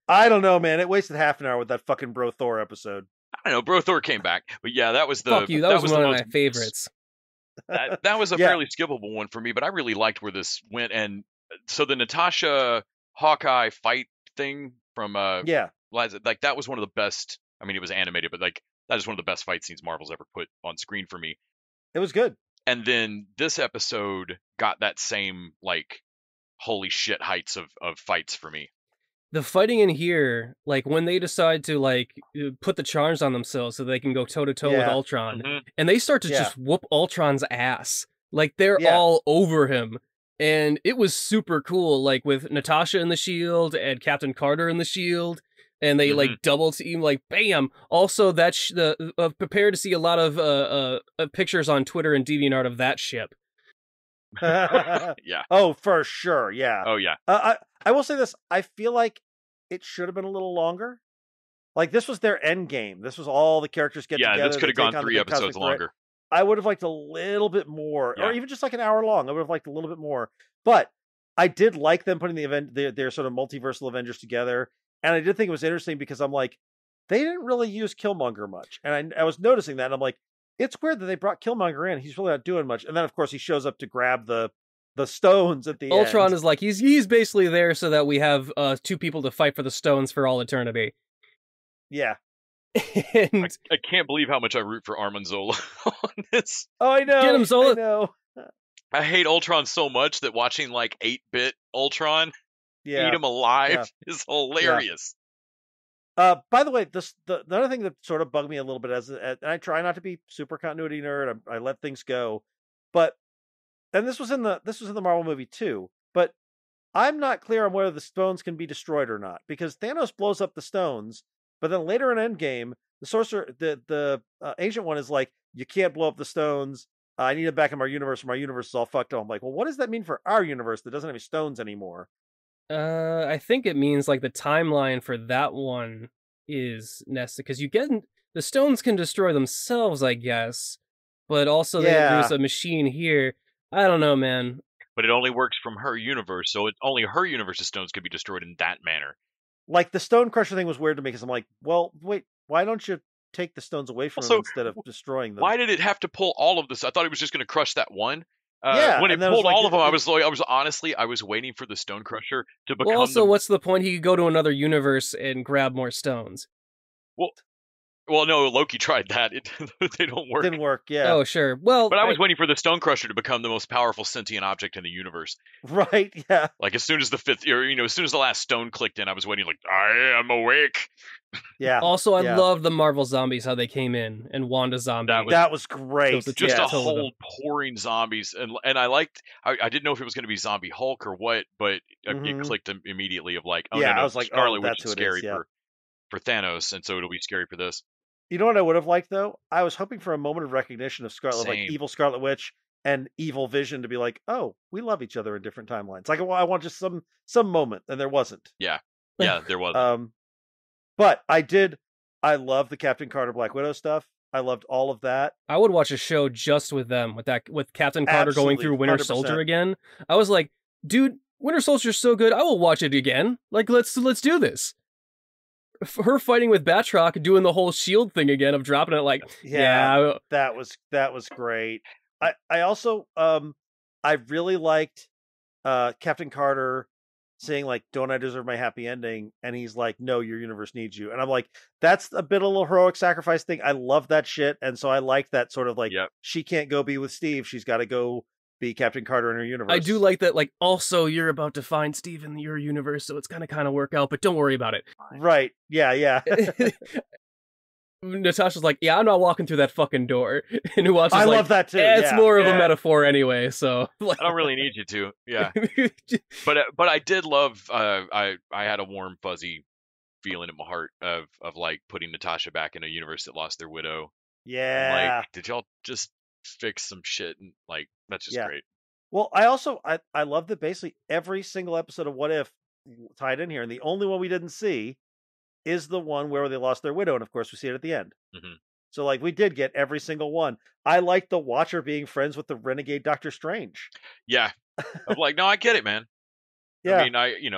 I don't know, man. It wasted half an hour with that fucking Bro Thor episode. I don't know, Bro Thor came back. But yeah, that was the... Fuck you, that was one the of most- my favorites. That was a Yeah. fairly skippable one for me, but I really liked where this went. And so the Natasha Hawkeye fight thing from Yeah. Liza, like that was one of the best. I mean, it was animated, but like that is one of the best fight scenes Marvel's ever put on screen for me. It was good. And then this episode got that same like holy shit heights of fights for me. The fighting in here, like when they decide to like put the charms on themselves so they can go toe to toe with Yeah. Ultron, Mhm. and they start to Yeah. just whoop Ultron's ass. Like they're Yeah. all over him. And it was super cool, like with Natasha in the shield and Captain Carter in the shield, and they like double team, like bam. Also, that's prepare to see a lot of pictures on Twitter and DeviantArt of that ship. Yeah. Oh, for sure. Yeah. Oh yeah. I will say this. I feel like it should have been a little longer. Like this was their end game. This was all the characters get Yeah, together. this they could have take gone on the 3 big episodes cosmic threat. longer. I would have liked a little bit more, Yeah. or even just like an hour long. I would have liked a little bit more. But I did like them putting their sort of multiversal Avengers together, and I did think it was interesting because I'm like, they didn't really use Killmonger much, and I was noticing that, and I'm like, it's weird that they brought Killmonger in. He's really not doing much, and then of course he shows up to grab the stones at the Ultron end. is like he's basically there so that we have 2 people to fight for the stones for all eternity. Yeah. And I can't believe how much I root for Armin Zola on this. Oh, I know. Get him, Zola. I know. I hate Ultron so much that watching like 8-bit Ultron Yeah. eat him alive Yeah. is hilarious. By the way, the other thing that sort of bugged me a little bit and I try not to be super continuity nerd. I let things go, but and this was in the Marvel movie too. But I'm not clear on whether the stones can be destroyed or not because Thanos blows up the stones, but then later in Endgame, the sorcerer, the Ancient One is like, you can't blow up the stones. I need it back in our universe. My universe is all fucked up. I'm like, well, what does that mean for our universe that doesn't have any stones anymore? I think it means like the timeline for that one is nested because the stones can destroy themselves, I guess, but also there's a machine here. I don't know, man. But it only works from her universe, so only her universe's stones could be destroyed in that manner. Like the Stone Crusher thing was weird to me because I'm like, well, wait, why don't you take the stones away from them instead of destroying them? Why did it have to pull all of this? I thought it was just going to crush that one. Yeah, when it and then it was pulled like- all of them, I was waiting for the Stone Crusher to become. Well, also, what's the point? He could go to another universe and grab more stones. Well, Well, no, Loki tried that. They don't work. Didn't work. Yeah. Oh, sure. Well, But I was waiting for the Stone Crusher to become the most powerful sentient object in the universe. Right. Yeah. Like as soon as the fifth, or as soon as the last stone clicked in, I was waiting. Like I am awake. Yeah. also, I yeah. love the Marvel zombies, how they came in, and Wanda zombie. That was great. Just Just Yeah, a totally. whole pouring zombies, and I liked. I didn't know if it was going to be Zombie Hulk or what, but it Mhm. clicked immediately. Of like, oh Yeah, no, I was like, oh, Scarlet Witch that's is who it scary is, yeah. for Thanos, and so it'll be scary for this. You know what I would have liked though? I was hoping for a moment of recognition of Scarlet, like Same. evil Scarlet Witch and evil Vision, to be like, oh, we love each other in different timelines. Like, I want just some moment, and there wasn't. Yeah, there was. But I love the Captain Carter Black Widow stuff. I loved all of that. I would watch a show just with them, with Captain Carter going Absolutely, through Winter 100%. Soldier again. I was like, dude, Winter Soldier's so good, I will watch it again. Like, let's do this. Her fighting with Batroc, doing the whole shield thing again of dropping it like, yeah. That was great. I also I really liked Captain Carter saying like, don't I deserve my happy ending? And he's like, no, your universe needs you. And I'm like, that's a bit of a little heroic sacrifice thing. I love that shit. And so I like that sort of like, she can't go be with Steve. She's got to go be Captain Carter in her universe. I do like that, like, also you're about to find Steve in your universe, so it's gonna kind of work out, but don't worry about it. Right. Yeah. Natasha's like, yeah, I'm not walking through that fucking door. And who watches I like, love that too. It's Yeah, more of a yeah. metaphor anyway, so like, I don't really need you to. Yeah. But I did love. I had a warm fuzzy feeling in my heart of like putting Natasha back in a universe that lost their widow. Yeah. And, like, did y'all just fix some shit? And like, that's just great. Well, I also I love that basically every single episode of What If tied in here, and the only one we didn't see is the one where they lost their widow, and of course we see it at the end. Mm-hmm. So like we did get every single one. I like the Watcher being friends with the renegade Doctor Strange. Yeah. I'm like, no, I get it, man. Yeah. I mean,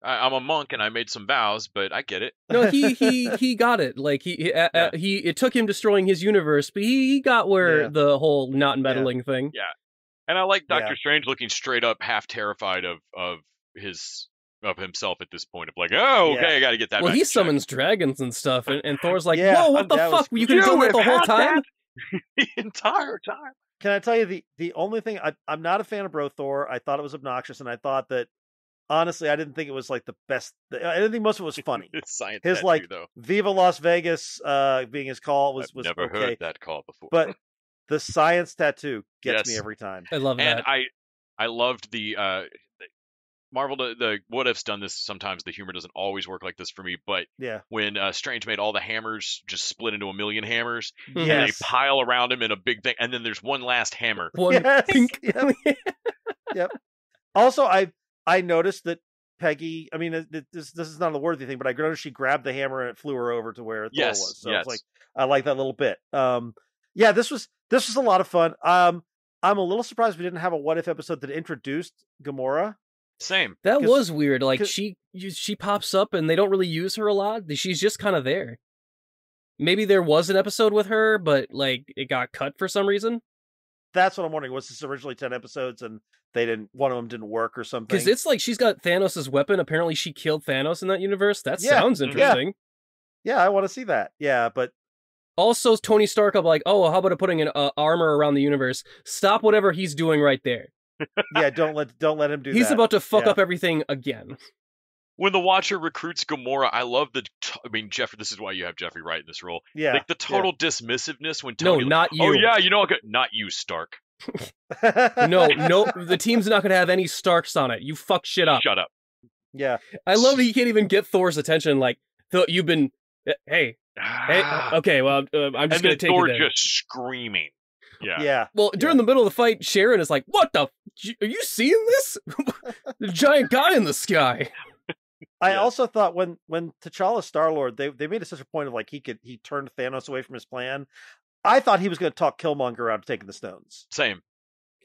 I'm a monk and I made some vows, but I get it. no, he got it. Like it took him destroying his universe, but he got where the whole not meddling thing. Yeah. And I like Doctor Strange looking straight up half terrified of himself at this point of like, oh, okay, I got to get that. Well, back he in check. summons dragons and stuff, and Thor's like, Yeah, whoa, what the fuck? You could have done that the whole time? The entire time. Can I tell you the only thing I'm not a fan of Bro Thor. I thought it was obnoxious, and I thought that honestly, I didn't think it was like the best. I didn't think most of it was funny. Science his tattoo, like though. Viva Las Vegas being his call was Never okay. heard that call before. But the science tattoo gets me Yes. every time. I love And that. I loved the Marvel. The What If's done this sometimes. The humor doesn't always work like this for me, but Yeah. when Strange made all the hammers just split into a million hammers, and Yes. they pile around him in a big thing, and then there's one last hammer. One Yes. pink. Yep. Also, I noticed that Peggy. I mean, this is not a worthy thing, but I noticed she grabbed the hammer and it flew her over to where Thor Yes, was. So yes. it's like I like that little bit. Yeah, this was a lot of fun. I'm a little surprised we didn't have a What If episode that introduced Gamora. Same. That 'Cause- was weird. Like 'cause- she pops up and they don't really use her a lot. She's just kind of there. Maybe there was an episode with her, but like it got cut for some reason. That's what I'm wondering. Was this originally 10 episodes and one of them didn't work or something? Because it's like she's got Thanos' weapon. Apparently she killed Thanos in that universe. That Yeah, sounds yeah. interesting. Yeah, I want to see that. Yeah, but Also, Tony Stark, I'm like, oh, how about putting an armor around the universe? Stop whatever he's doing right there. yeah, don't let him do that. He's about to fuck Yeah. up everything again. When the Watcher recruits Gamora, I love Jeffrey. This is why you have Jeffrey Wright in this role. Yeah, like the total dismissiveness when No, Tony. not Oh you. yeah, not you, Stark. No, the team's not gonna have any Starks on it. You fuck shit up. Shut up. Yeah, I love that he can't even get Thor's attention. Like, you've been, hey, okay, well, I'm just and gonna then take Thor it there. just screaming. Yeah. yeah. Well, during the middle of the fight, Sharon is like, "What the? Are you seeing this? The giant guy in the sky." I also thought when T'Challa Star-Lord, they made it such a point of like he turned Thanos away from his plan. I thought he was going to talk Killmonger out of taking the stones. Same.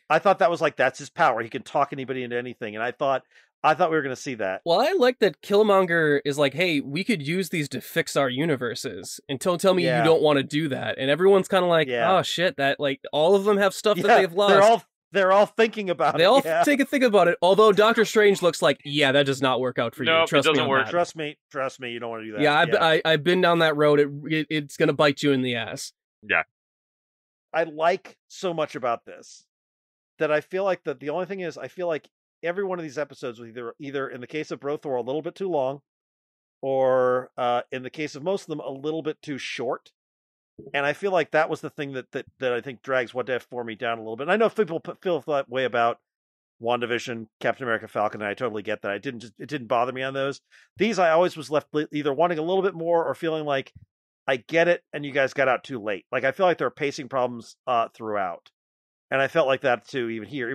I thought that was like that's his power. He can talk anybody into anything, and I thought we were going to see that. Well, I like that Killmonger is like, "Hey, we could use these to fix our universes." Until tell me Yeah. you don't want to do that, and everyone's kind of like, Yeah. "Oh shit, that like all of them have stuff that Yeah, they've lost." they're all They're all thinking about They it. all yeah. take a think about it. Although Doctor Strange looks like, yeah, that does not work out for you. Nope, it Trust me doesn't on work. that. Trust me, you don't want to do that. Yeah, I've been down that road. It's gonna bite you in the ass. Yeah. I like so much about this that I feel like the only thing is I feel like every one of these episodes was either in the case of Brothor a little bit too long, or in the case of most of them a little bit too short. And I feel like that was the thing that I think drags What If for me down a little bit. And I know people feel that way about WandaVision, Captain America, Falcon, and I totally get that. It didn't bother me on those. These I always was left either wanting a little bit more or feeling like I get it and you guys got out too late. Like I feel like there are pacing problems throughout. And I felt like that too even here.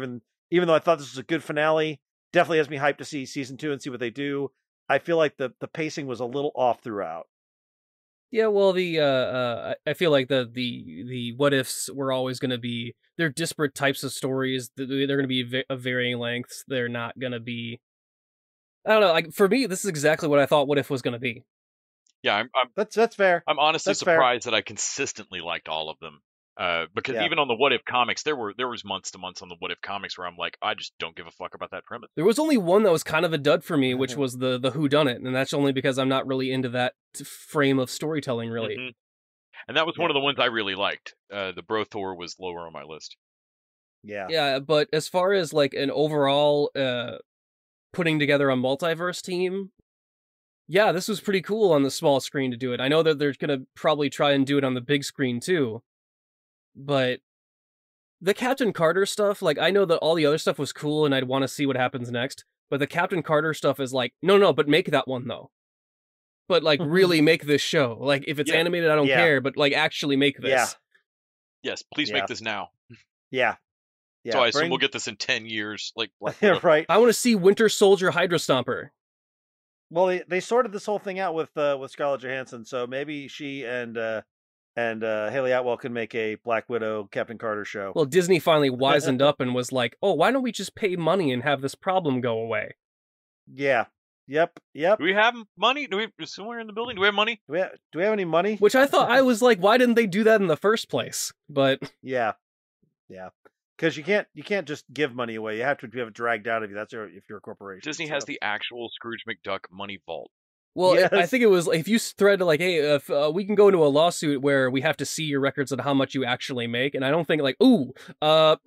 Even though I thought this was a good finale, definitely has me hyped to see season 2 and see what they do. I feel like the pacing was a little off throughout. Yeah, well, I feel like the what ifs were always going to be, they're disparate types of stories. They're going to be of varying lengths. They're not going to be, I don't know. Like for me, this is exactly what I thought What If was going to be. Yeah, That's fair. I'm honestly That's fair. surprised that I consistently liked all of them. Because even on the What If comics, there was months to months on the What If comics where I'm like, I just don't give a fuck about that premise. There was only one that was kind of a dud for me, which was the whodunit, and that's only because I'm not really into that frame of storytelling, really. Mm-hmm. And that was one of the ones I really liked. The Brothor was lower on my list. Yeah. Yeah, but as far as like an overall putting together a multiverse team, yeah, this was pretty cool on the small screen to do it. I know that they're gonna probably try and do it on the big screen too. But the Captain Carter stuff, like, I know that all the other stuff was cool and I'd want to see what happens next, but the Captain Carter stuff is like, no, but make that one, though. But, like, really make this show. Like, if it's animated, I don't care, but, like, actually make this. Yeah. Yes, please make this now. Yeah. So I assume we'll get this in 10 years. Like, right. I want to see Winter Soldier Hydra Stomper. Well, they sorted this whole thing out with Scarlett Johansson, so maybe she and Haley Atwell can make a Black Widow Captain Carter show. Well, Disney finally wisened up and was like, oh, why don't we just pay money and have this problem go away? Yeah. Yep. Do we have money? Do we somewhere in the building? Do we have money? Do we have any money? Which I thought, I was like, why didn't they do that in the first place? But yeah. Because you can't just give money away. You have to have it dragged out of you. If you're a corporation. Disney has the actual Scrooge McDuck money vault. Well, yes. I think it was, if you thread like, hey, if, we can go into a lawsuit where we have to see your records on how much you actually make, and I don't think like, no,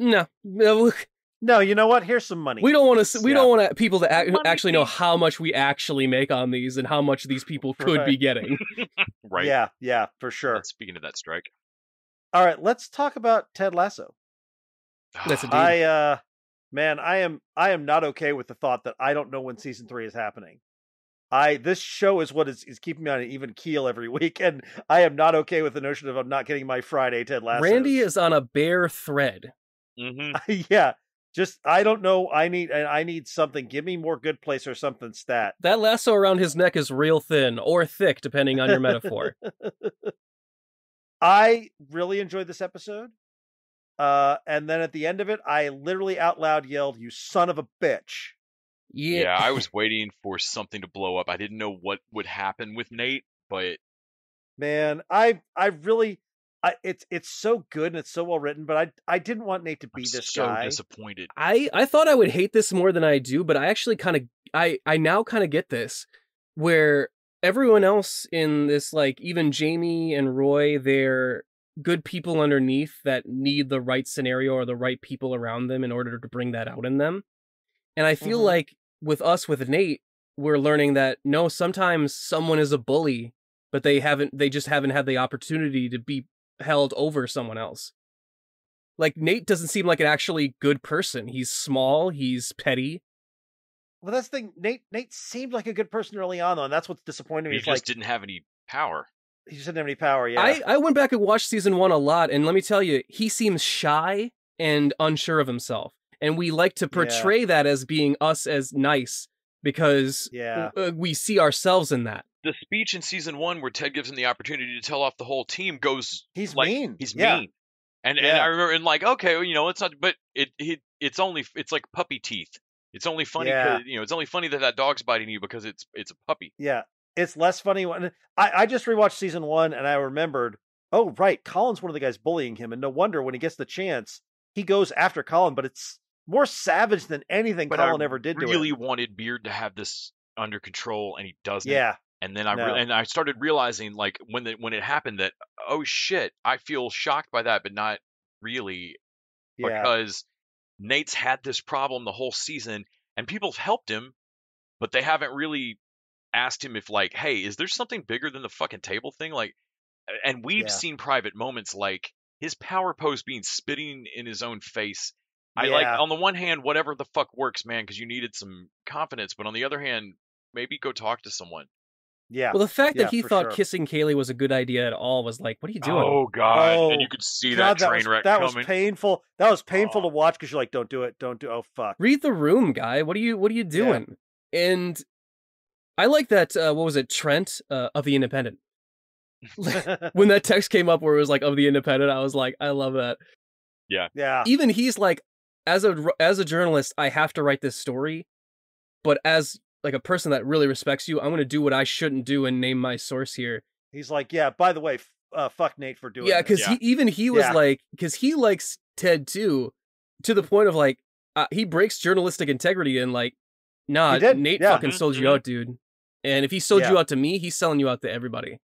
you know what? Here's some money. We don't want to. We don't want people to actually know how much we actually make on these and how much these people could be getting. Right. Yeah, for sure. Speaking of that strike. All right, let's talk about Ted Lasso. That's indeed. Man, I am not okay with the thought that I don't know when season 3 is happening. This show is what is keeping me on an even keel every week, and I am not okay with the notion of I'm not getting my Friday Ted Lasso. Randy is on a bare thread. Mm-hmm. Yeah, just I don't know. I need something. Give me more Good Place or something stat. That lasso around his neck is real thin or thick, depending on your metaphor. I really enjoyed this episode. And then at the end of it, I literally out loud yelled, "You son of a bitch." Yeah, I was waiting for something to blow up. I didn't know what would happen with Nate, but man, it's so good and it's so well written, but I didn't want Nate to be this guy. So disappointed. I thought I would hate this more than I do, but I actually I now kind of get this, where everyone else in this, like even Jamie and Roy, they're good people underneath that need the right scenario or the right people around them in order to bring that out in them. And I feel like with Nate, we're learning that no, sometimes someone is a bully, but they just haven't had the opportunity to be held over someone else. Like Nate doesn't seem like an actually good person. He's small, he's petty. Well, that's the thing. Nate seemed like a good person early on, though, and that's what's disappointing me. He just didn't have any power. He just didn't have any power, yeah. I went back and watched season 1 a lot, and let me tell you, he seems shy and unsure of himself. And we like to portray that as being us as nice because we see ourselves in that. The speech in season 1 where Ted gives him the opportunity to tell off the whole team goes. He's like, mean. He's mean. And I remember, and like, okay, you know, it's not, but it's like puppy teeth. It's only funny because it's only funny that dog's biting you because it's a puppy. Yeah, it's less funny when I just rewatched season 1 and I remembered. Oh right, Colin's one of the guys bullying him, and no wonder when he gets the chance he goes after Colin, but it's more savage than anything But Colin I ever did to really him. wanted Beard to have this under control, and he doesn't. Yeah, And then No. I started realizing, like, when it happened, that, oh shit, I feel shocked by that, but not really, yeah, because Nate's had this problem the whole season, and people have helped him, but they haven't really asked him if, like, hey, is there something bigger than the fucking table thing? Like, and we've Yeah. seen private moments like his power pose being spitting in his own face. I like, Yeah. on the one hand, whatever the fuck works, man, because you needed some confidence, but on the other hand, maybe go talk to someone. yeah. Well, the fact Yeah, that he for thought sure. kissing Kaylee was a good idea at all was like, what are you doing? Oh god, Oh, and you could see God, that train wreck that coming. was painful. That was painful Oh. to watch because you're like, don't do it. Oh fuck. Read the room, guy. What are you doing? And I like that. What was it, Trent of the Independent? When that text came up where it was like of the Independent, I was like, I love that. Yeah. Even he's like, as a journalist, I have to write this story, but as like a person that really respects you, I'm going to do what I shouldn't do and name my source here. He's like, yeah. By the way, fuck Nate for doing. Yeah, this. because he was Yeah. like, because he likes Ted too, to the point of like, he breaks journalistic integrity and like, nah, He did, Nate yeah. fucking sold you out, dude. And if he sold Yeah. you out to me, he's selling you out to everybody.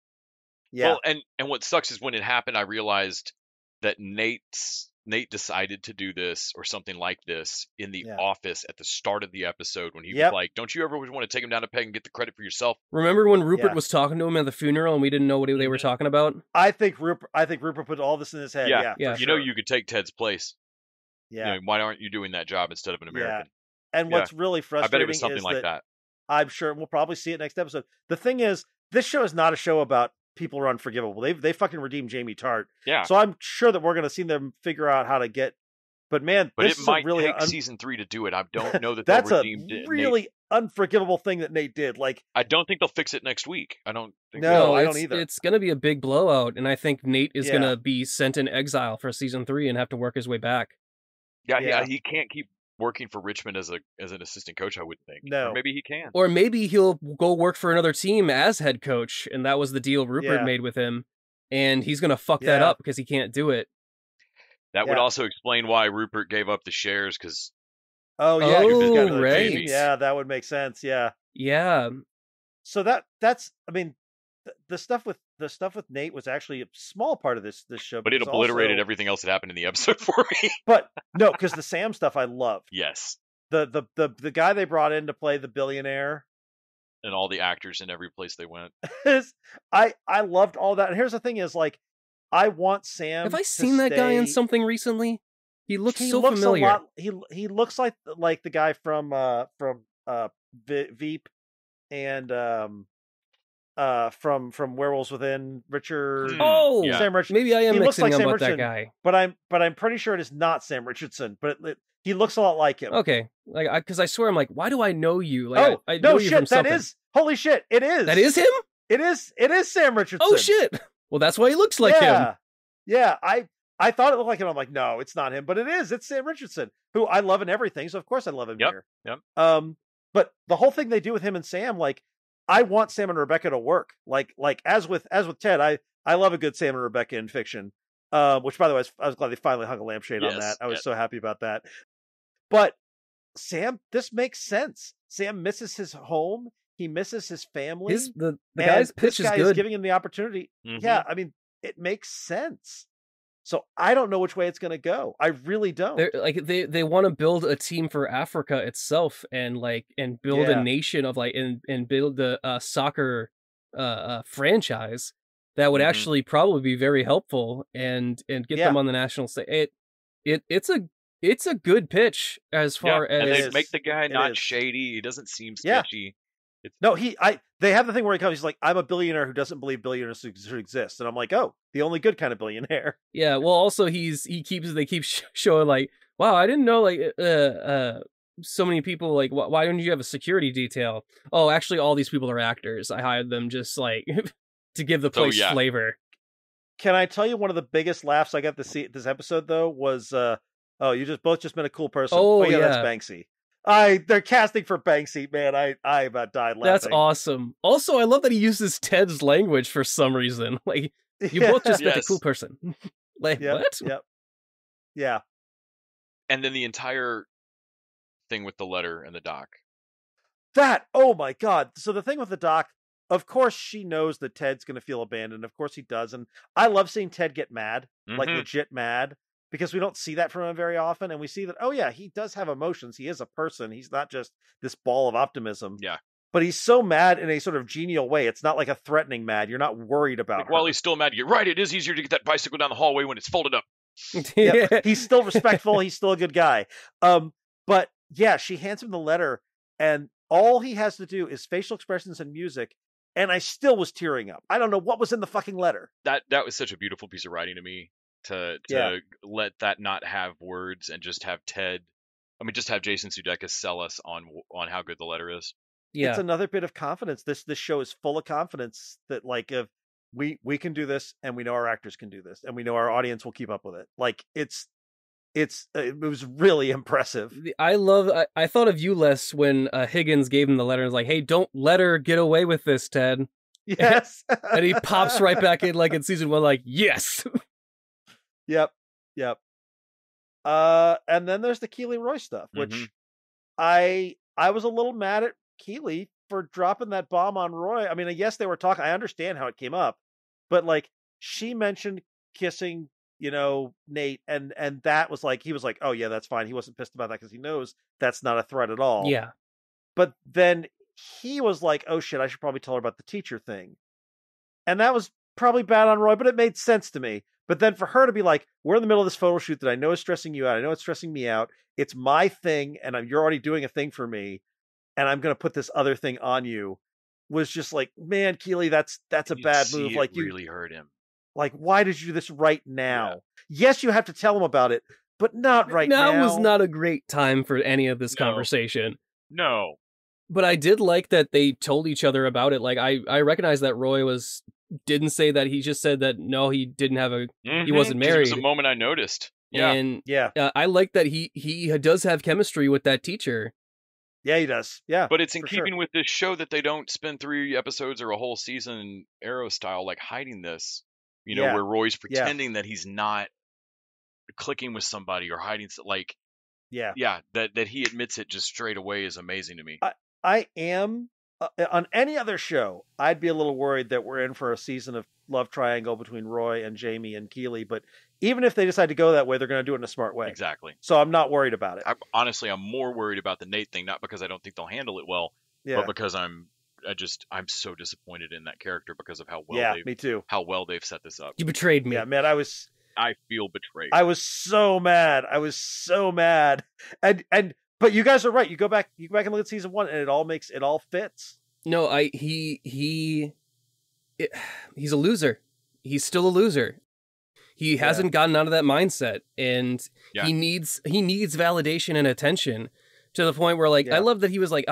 Yeah. Well, and what sucks is when it happened, I realized that Nate decided to do this or something like this in the Yeah. office at the start of the episode when he Yep. was like, "Don't you ever want to take him down a peg and get the credit for yourself?" Remember when Rupert Yeah. was talking to him at the funeral and we didn't know what they were Mhm. talking about? I think Rupert put all this in his head. Yeah. Yeah. Yeah. You know, you could take Ted's place. Yeah. You know, why aren't you doing that job instead of an American? And what's really I frustrating bet it was something is like that. I'm sure we'll probably see it next episode. The thing is, this show is not a show about people who are unforgivable. They fucking redeemed Jamie Tart. Yeah. So I'm sure that we're going to see them figure out how to get. But man, But this it is might a really take season 3 to do it. I don't know that that's they'll a redeem Nate. really unforgivable thing that Nate did. Like, I don't think they'll fix it next week. I don't think No, they will. I don't it's, either. It's going to be a big blowout, and I think Nate is Yeah. going to be sent in exile for season 3 and have to work his way back. Yeah, he can't keep working for Richmond as an assistant coach, I wouldn't think. No. Or maybe he can. Or maybe he'll go work for another team as head coach, and that was the deal Rupert Yeah. made with him, and he's going to fuck that Yeah. up because he can't do it. That would Yeah. also explain why Rupert gave up the shares, because oh yeah, Oh, you've got another right. team. Yeah, that would make sense. Yeah. Yeah, So that's I mean, the stuff with Nate was actually a small part of this show. but it because obliterated also- everything else that happened in the episode for me. But no, because the Sam stuff I loved. Yes. The guy they brought in to play the billionaire. And all the actors in every place they went. I loved all that. And here's the thing: is like, I want Sam. have I to seen that guy in stay- something recently? He looks He so looks familiar. a lot. He looks like the guy from Veep and from Werewolves Within, Richard. Oh, Yeah. Sam Richardson. maybe I am He looks mixing like up Sam about that Richardson. guy. But I'm pretty sure it is not Sam Richardson. But he looks a lot like him. Okay, like because I swear I'm like, why do I know you? Like, Oh I know no, you from shit! That something. is holy shit! It is. That is him. It is Sam Richardson. Oh shit! Well, that's why he looks like him. Yeah, I thought it looked like him. I'm like, no, it's not him, but it is. It's Sam Richardson, who I love in everything. So of course I love him Yep, here. yep. But the whole thing they do with him and Sam, like, I want Sam and Rebecca to work. Like as with Ted, I love a good Sam and Rebecca in fiction. Which by the way, I was glad they finally hung a lampshade on Yes, that. I was yes. so happy about that. But Sam, this makes sense. Sam misses his home. He misses his family. The and guy's pitch this guy is good. giving him the opportunity. Mhm. Yeah, I mean, it makes sense. So I don't know which way it's going to go. I really don't. They're like they want to build a team for Africa itself and build Yeah. a nation of and build the soccer franchise that would Mhm. actually probably be very helpful and get Yeah. them on the national stage. It's a good pitch as far and as they is. make the guy It not is. shady. He doesn't seem Yeah. sketchy. No, they have the thing where he comes, he's like, I'm a billionaire who doesn't believe billionaires should exist. And I'm like, oh, the only good kind of billionaire. yeah. Well, also they keep showing like, wow, I didn't know so many people like why don't you have a security detail? Oh, actually, all these people are actors. I hired them just like to give the place yeah. flavor. Can I tell you one of the biggest laughs I got to see this episode though was oh, you both just met a cool person. Oh, yeah, that's yeah. Banksy. They're casting for Banksy, man. I about died laughing. That's awesome. Also, I love that he uses Ted's language for some reason. Like, you both just met a Yes. cool person. Like, Yep, what? Yep. Yeah. And then the entire thing with the letter and the doc. Oh my God. So the thing with the doc, of course she knows that Ted's going to feel abandoned. Of course he does. And I love seeing Ted get mad, like legit mad, because we don't see that from him very often. And we see that, oh yeah, he does have emotions. He is a person. He's not just this ball of optimism. Yeah. But he's so mad in a sort of genial way. It's not like a threatening mad. You're not worried about While he's still mad, you're right. It is easier to get that bicycle down the hallway when it's folded up. Yep. He's still respectful. He's still a good guy. But yeah, she hands him the letter, and all he has to do is facial expressions and music. And I still was tearing up. I don't know what was in the fucking letter. That was such a beautiful piece of writing to me, to let that not have words and just have Ted. I mean, just have Jason Sudeikis sell us on how good the letter is. Yeah. It's another bit of confidence. This show is full of confidence that, like, if we can do this, and we know our actors can do this, and we know our audience will keep up with it. Like, it was really impressive. I thought of you, Les, when Higgins gave him the letter and was like, hey, don't let her get away with this, Ted. Yes. And he pops right back in, like in season 1, like, yes. Yep. And then there's the Keeley Roy stuff, which I was a little mad at Keeley for dropping that bomb on Roy. I mean, yes, they were talking. I understand how it came up, but like, she mentioned kissing, Nate, and that was like, he was like, oh yeah, that's fine. He wasn't pissed about that because he knows that's not a threat at all. Yeah. But then he was like, oh shit, I should probably tell her about the teacher thing. And that was probably bad on Roy, but it made sense to me. But then for her to be like, we're in the middle of this photo shoot that I know is stressing you out. I know it's stressing me out. It's my thing, and you're already doing a thing for me, and I'm going to put this other thing on you, was just like, man, Keeley, that's a bad move. Like, you really hurt him. Like, why did you do this right now? Yeah. Yes, you have to tell him about it, but not right now. Now was not a great time for any of this conversation. No. But I did like that they told each other about it. Like, I recognize that Roy didn't say that. He just said that, no, he didn't have he wasn't married. It was a moment I noticed. Yeah. And I like that he does have chemistry with that teacher. Yeah, he does. Yeah. But it's in keeping with this show that they don't spend 3 episodes or a whole season Arrow style, like, hiding this, where Roy's pretending that he's not clicking with somebody or hiding, like, that he admits it just straight away is amazing to me. I am on any other show, I'd be a little worried that we're in for a season of love triangle between Roy and Jamie and Keeley. But even if they decide to go that way, they're going to do it in a smart way. Exactly. So I'm not worried about it. Honestly, I'm more worried about the Nate thing, not because I don't think they'll handle it well, but because I'm so disappointed in that character because of how well me too. How well they've set this up. You betrayed me. Yeah, man, I feel betrayed. I was so mad. But you guys are right. You go back and look at season 1, and it all fits. No, he's a loser. He's still a loser. He hasn't gotten out of that mindset, and he needs validation and attention to the point where, like, I love that he was like,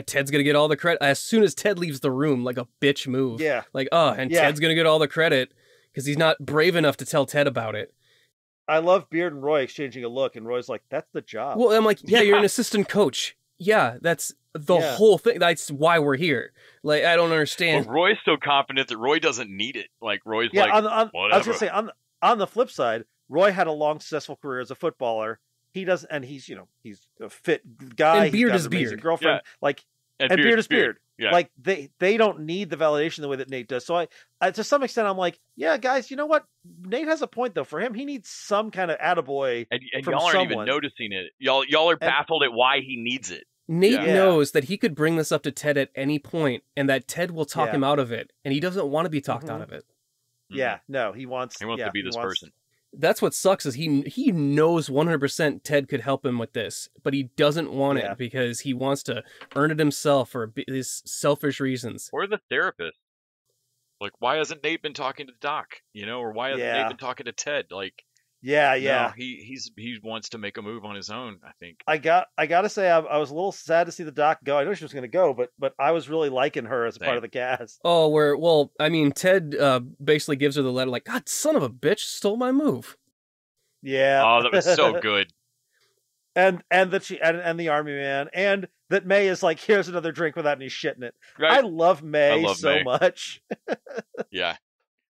Ted's gonna get all the credit as soon as Ted leaves the room, like a bitch move. Yeah. Like, Ted's gonna get all the credit because he's not brave enough to tell Ted about it. I love Beard and Roy exchanging a look, and Roy's like, that's the job. Well, I'm like, you're an assistant coach. Yeah, that's the whole thing. That's why we're here. Like, I don't understand. Well, Roy's so confident that Roy doesn't need it. Like, Roy's like, whatever. I was going to say, on the flip side, Roy had a long, successful career as a footballer. He doesn't, and he's a fit guy. And Beard is Beard. Girlfriend. Yeah. Like, and Beard is Beard. Yeah. Like, they don't need the validation the way that Nate does. So I to some extent, I'm like, yeah, guys, you know what? Nate has a point, though. For him, he needs some kind of attaboy and from y'all aren't someone. even noticing it. Y'all are baffled at why he needs it. Nate knows that he could bring this up to Ted at any point, and that Ted will talk him out of it, and he doesn't want to be talked out of it. Yeah, no, he wants to be this person. That's what sucks is he knows 100% Ted could help him with this, but he doesn't want it because he wants to earn it himself for his selfish reasons. Or the therapist. Like, why hasn't Nate been talking to Doc? Or why hasn't Nate been talking to Ted? Like, no, he wants to make a move on his own, I think. I gotta say, I was a little sad to see the Doc go. I know she was going to go, but I was really liking her as a part of the cast. Oh, Ted basically gives her the letter like, God, son of a bitch, stole my move. Yeah. Oh, that was so good. and that she and the army man, and that May is like, here's another drink without any shit in it. Right. I love May so much. Yeah.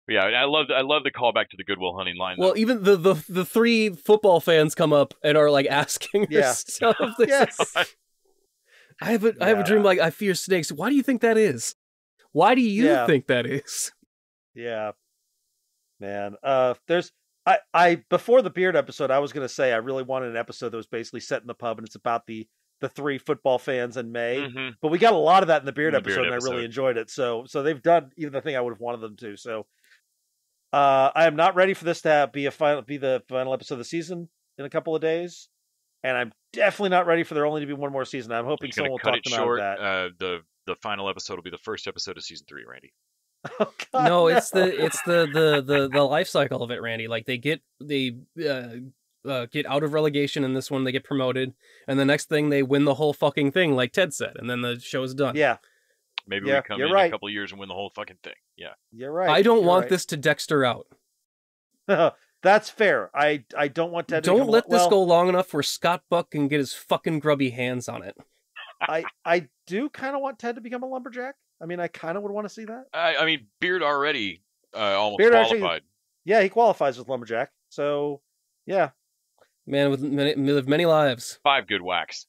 Yeah, I love the callback to the Goodwill Hunting line. Well, though. even the three football fans come up and are like asking her Yeah. stuff. Yes. I have a dream like I fear snakes. Why do you think that is? Why do you think that is? Yeah. Man. Before the Beard episode, I was gonna say I really wanted an episode that was basically set in the pub and it's about the three football fans in May. Mhm. But we got a lot of that in the Beard In the Beard episode, and I episode. really enjoyed it. So they've done even the thing I would have wanted them to. So I am not ready for this to be the final episode of the season in a couple of days. And I'm definitely not ready for there only to be one more season. I'm hoping Just gonna someone will cut talk it them short. out of that. The final episode will be the first episode of season 3, Randy. Oh, God, No, it's the life cycle of it, Randy. Like they get out of relegation in this one, they get promoted, and the next thing they win the whole fucking thing, like Ted said, and then the show's done. Yeah. Maybe Yeah, we come you're in right. a couple of years and win the whole fucking thing. Yeah. You're right. I don't You're want right. this to Dexter out. That's fair. I don't want Ted to Don't become let this well, go long enough where Scott Buck can get his fucking grubby hands on it. I do kind of want Ted to become a lumberjack. I mean, I kind of would want to see that. I mean, Beard already almost Beard actually- qualified. Yeah, he qualifies as lumberjack. So, yeah. Man with many lives. 5 good whacks.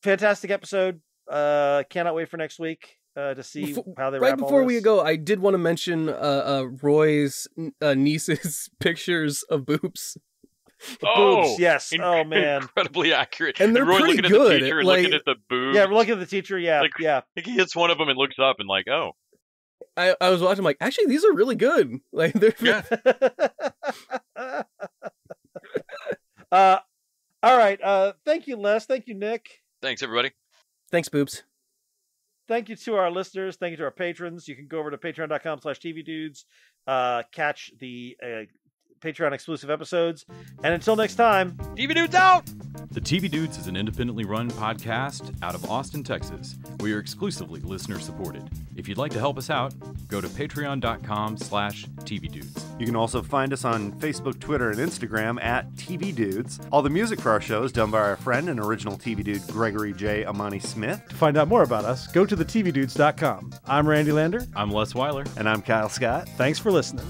Fantastic episode. Cannot wait for next week to see how they wrap Right before all we this. go, I did want to mention Roy's niece's pictures of boobs. Boobs, yes. Oh, man. Incredibly accurate. And they're Roy pretty looking good, at the teacher and like- looking at the boobs. Yeah, we're looking at the teacher. Yeah, Like- yeah. I think he hits one of them and looks up and like, oh. I was watching, like, actually, these are really good. Like, they're Yeah. All right. Thank you, Les. Thank you, Nick. Thanks, everybody. Thanks, boobs. Thank you to our listeners. Thank you to our patrons. You can go over to patreon.com/tvdudes, catch the Patreon exclusive episodes. And until next time, TV Dudes out! The TV Dudes is an independently run podcast out of Austin, Texas. We are exclusively listener supported. If you'd like to help us out, go to patreon.com/tvdudes. You can also find us on Facebook, Twitter, and Instagram at TV Dudes. All the music for our show is done by our friend and original TV Dude, Gregory J. Amani Smith. to find out more about us, go to thetvdudes.com. I'm Randy Lander. I'm Les Weiler. And I'm Kyle Scott. Thanks for listening.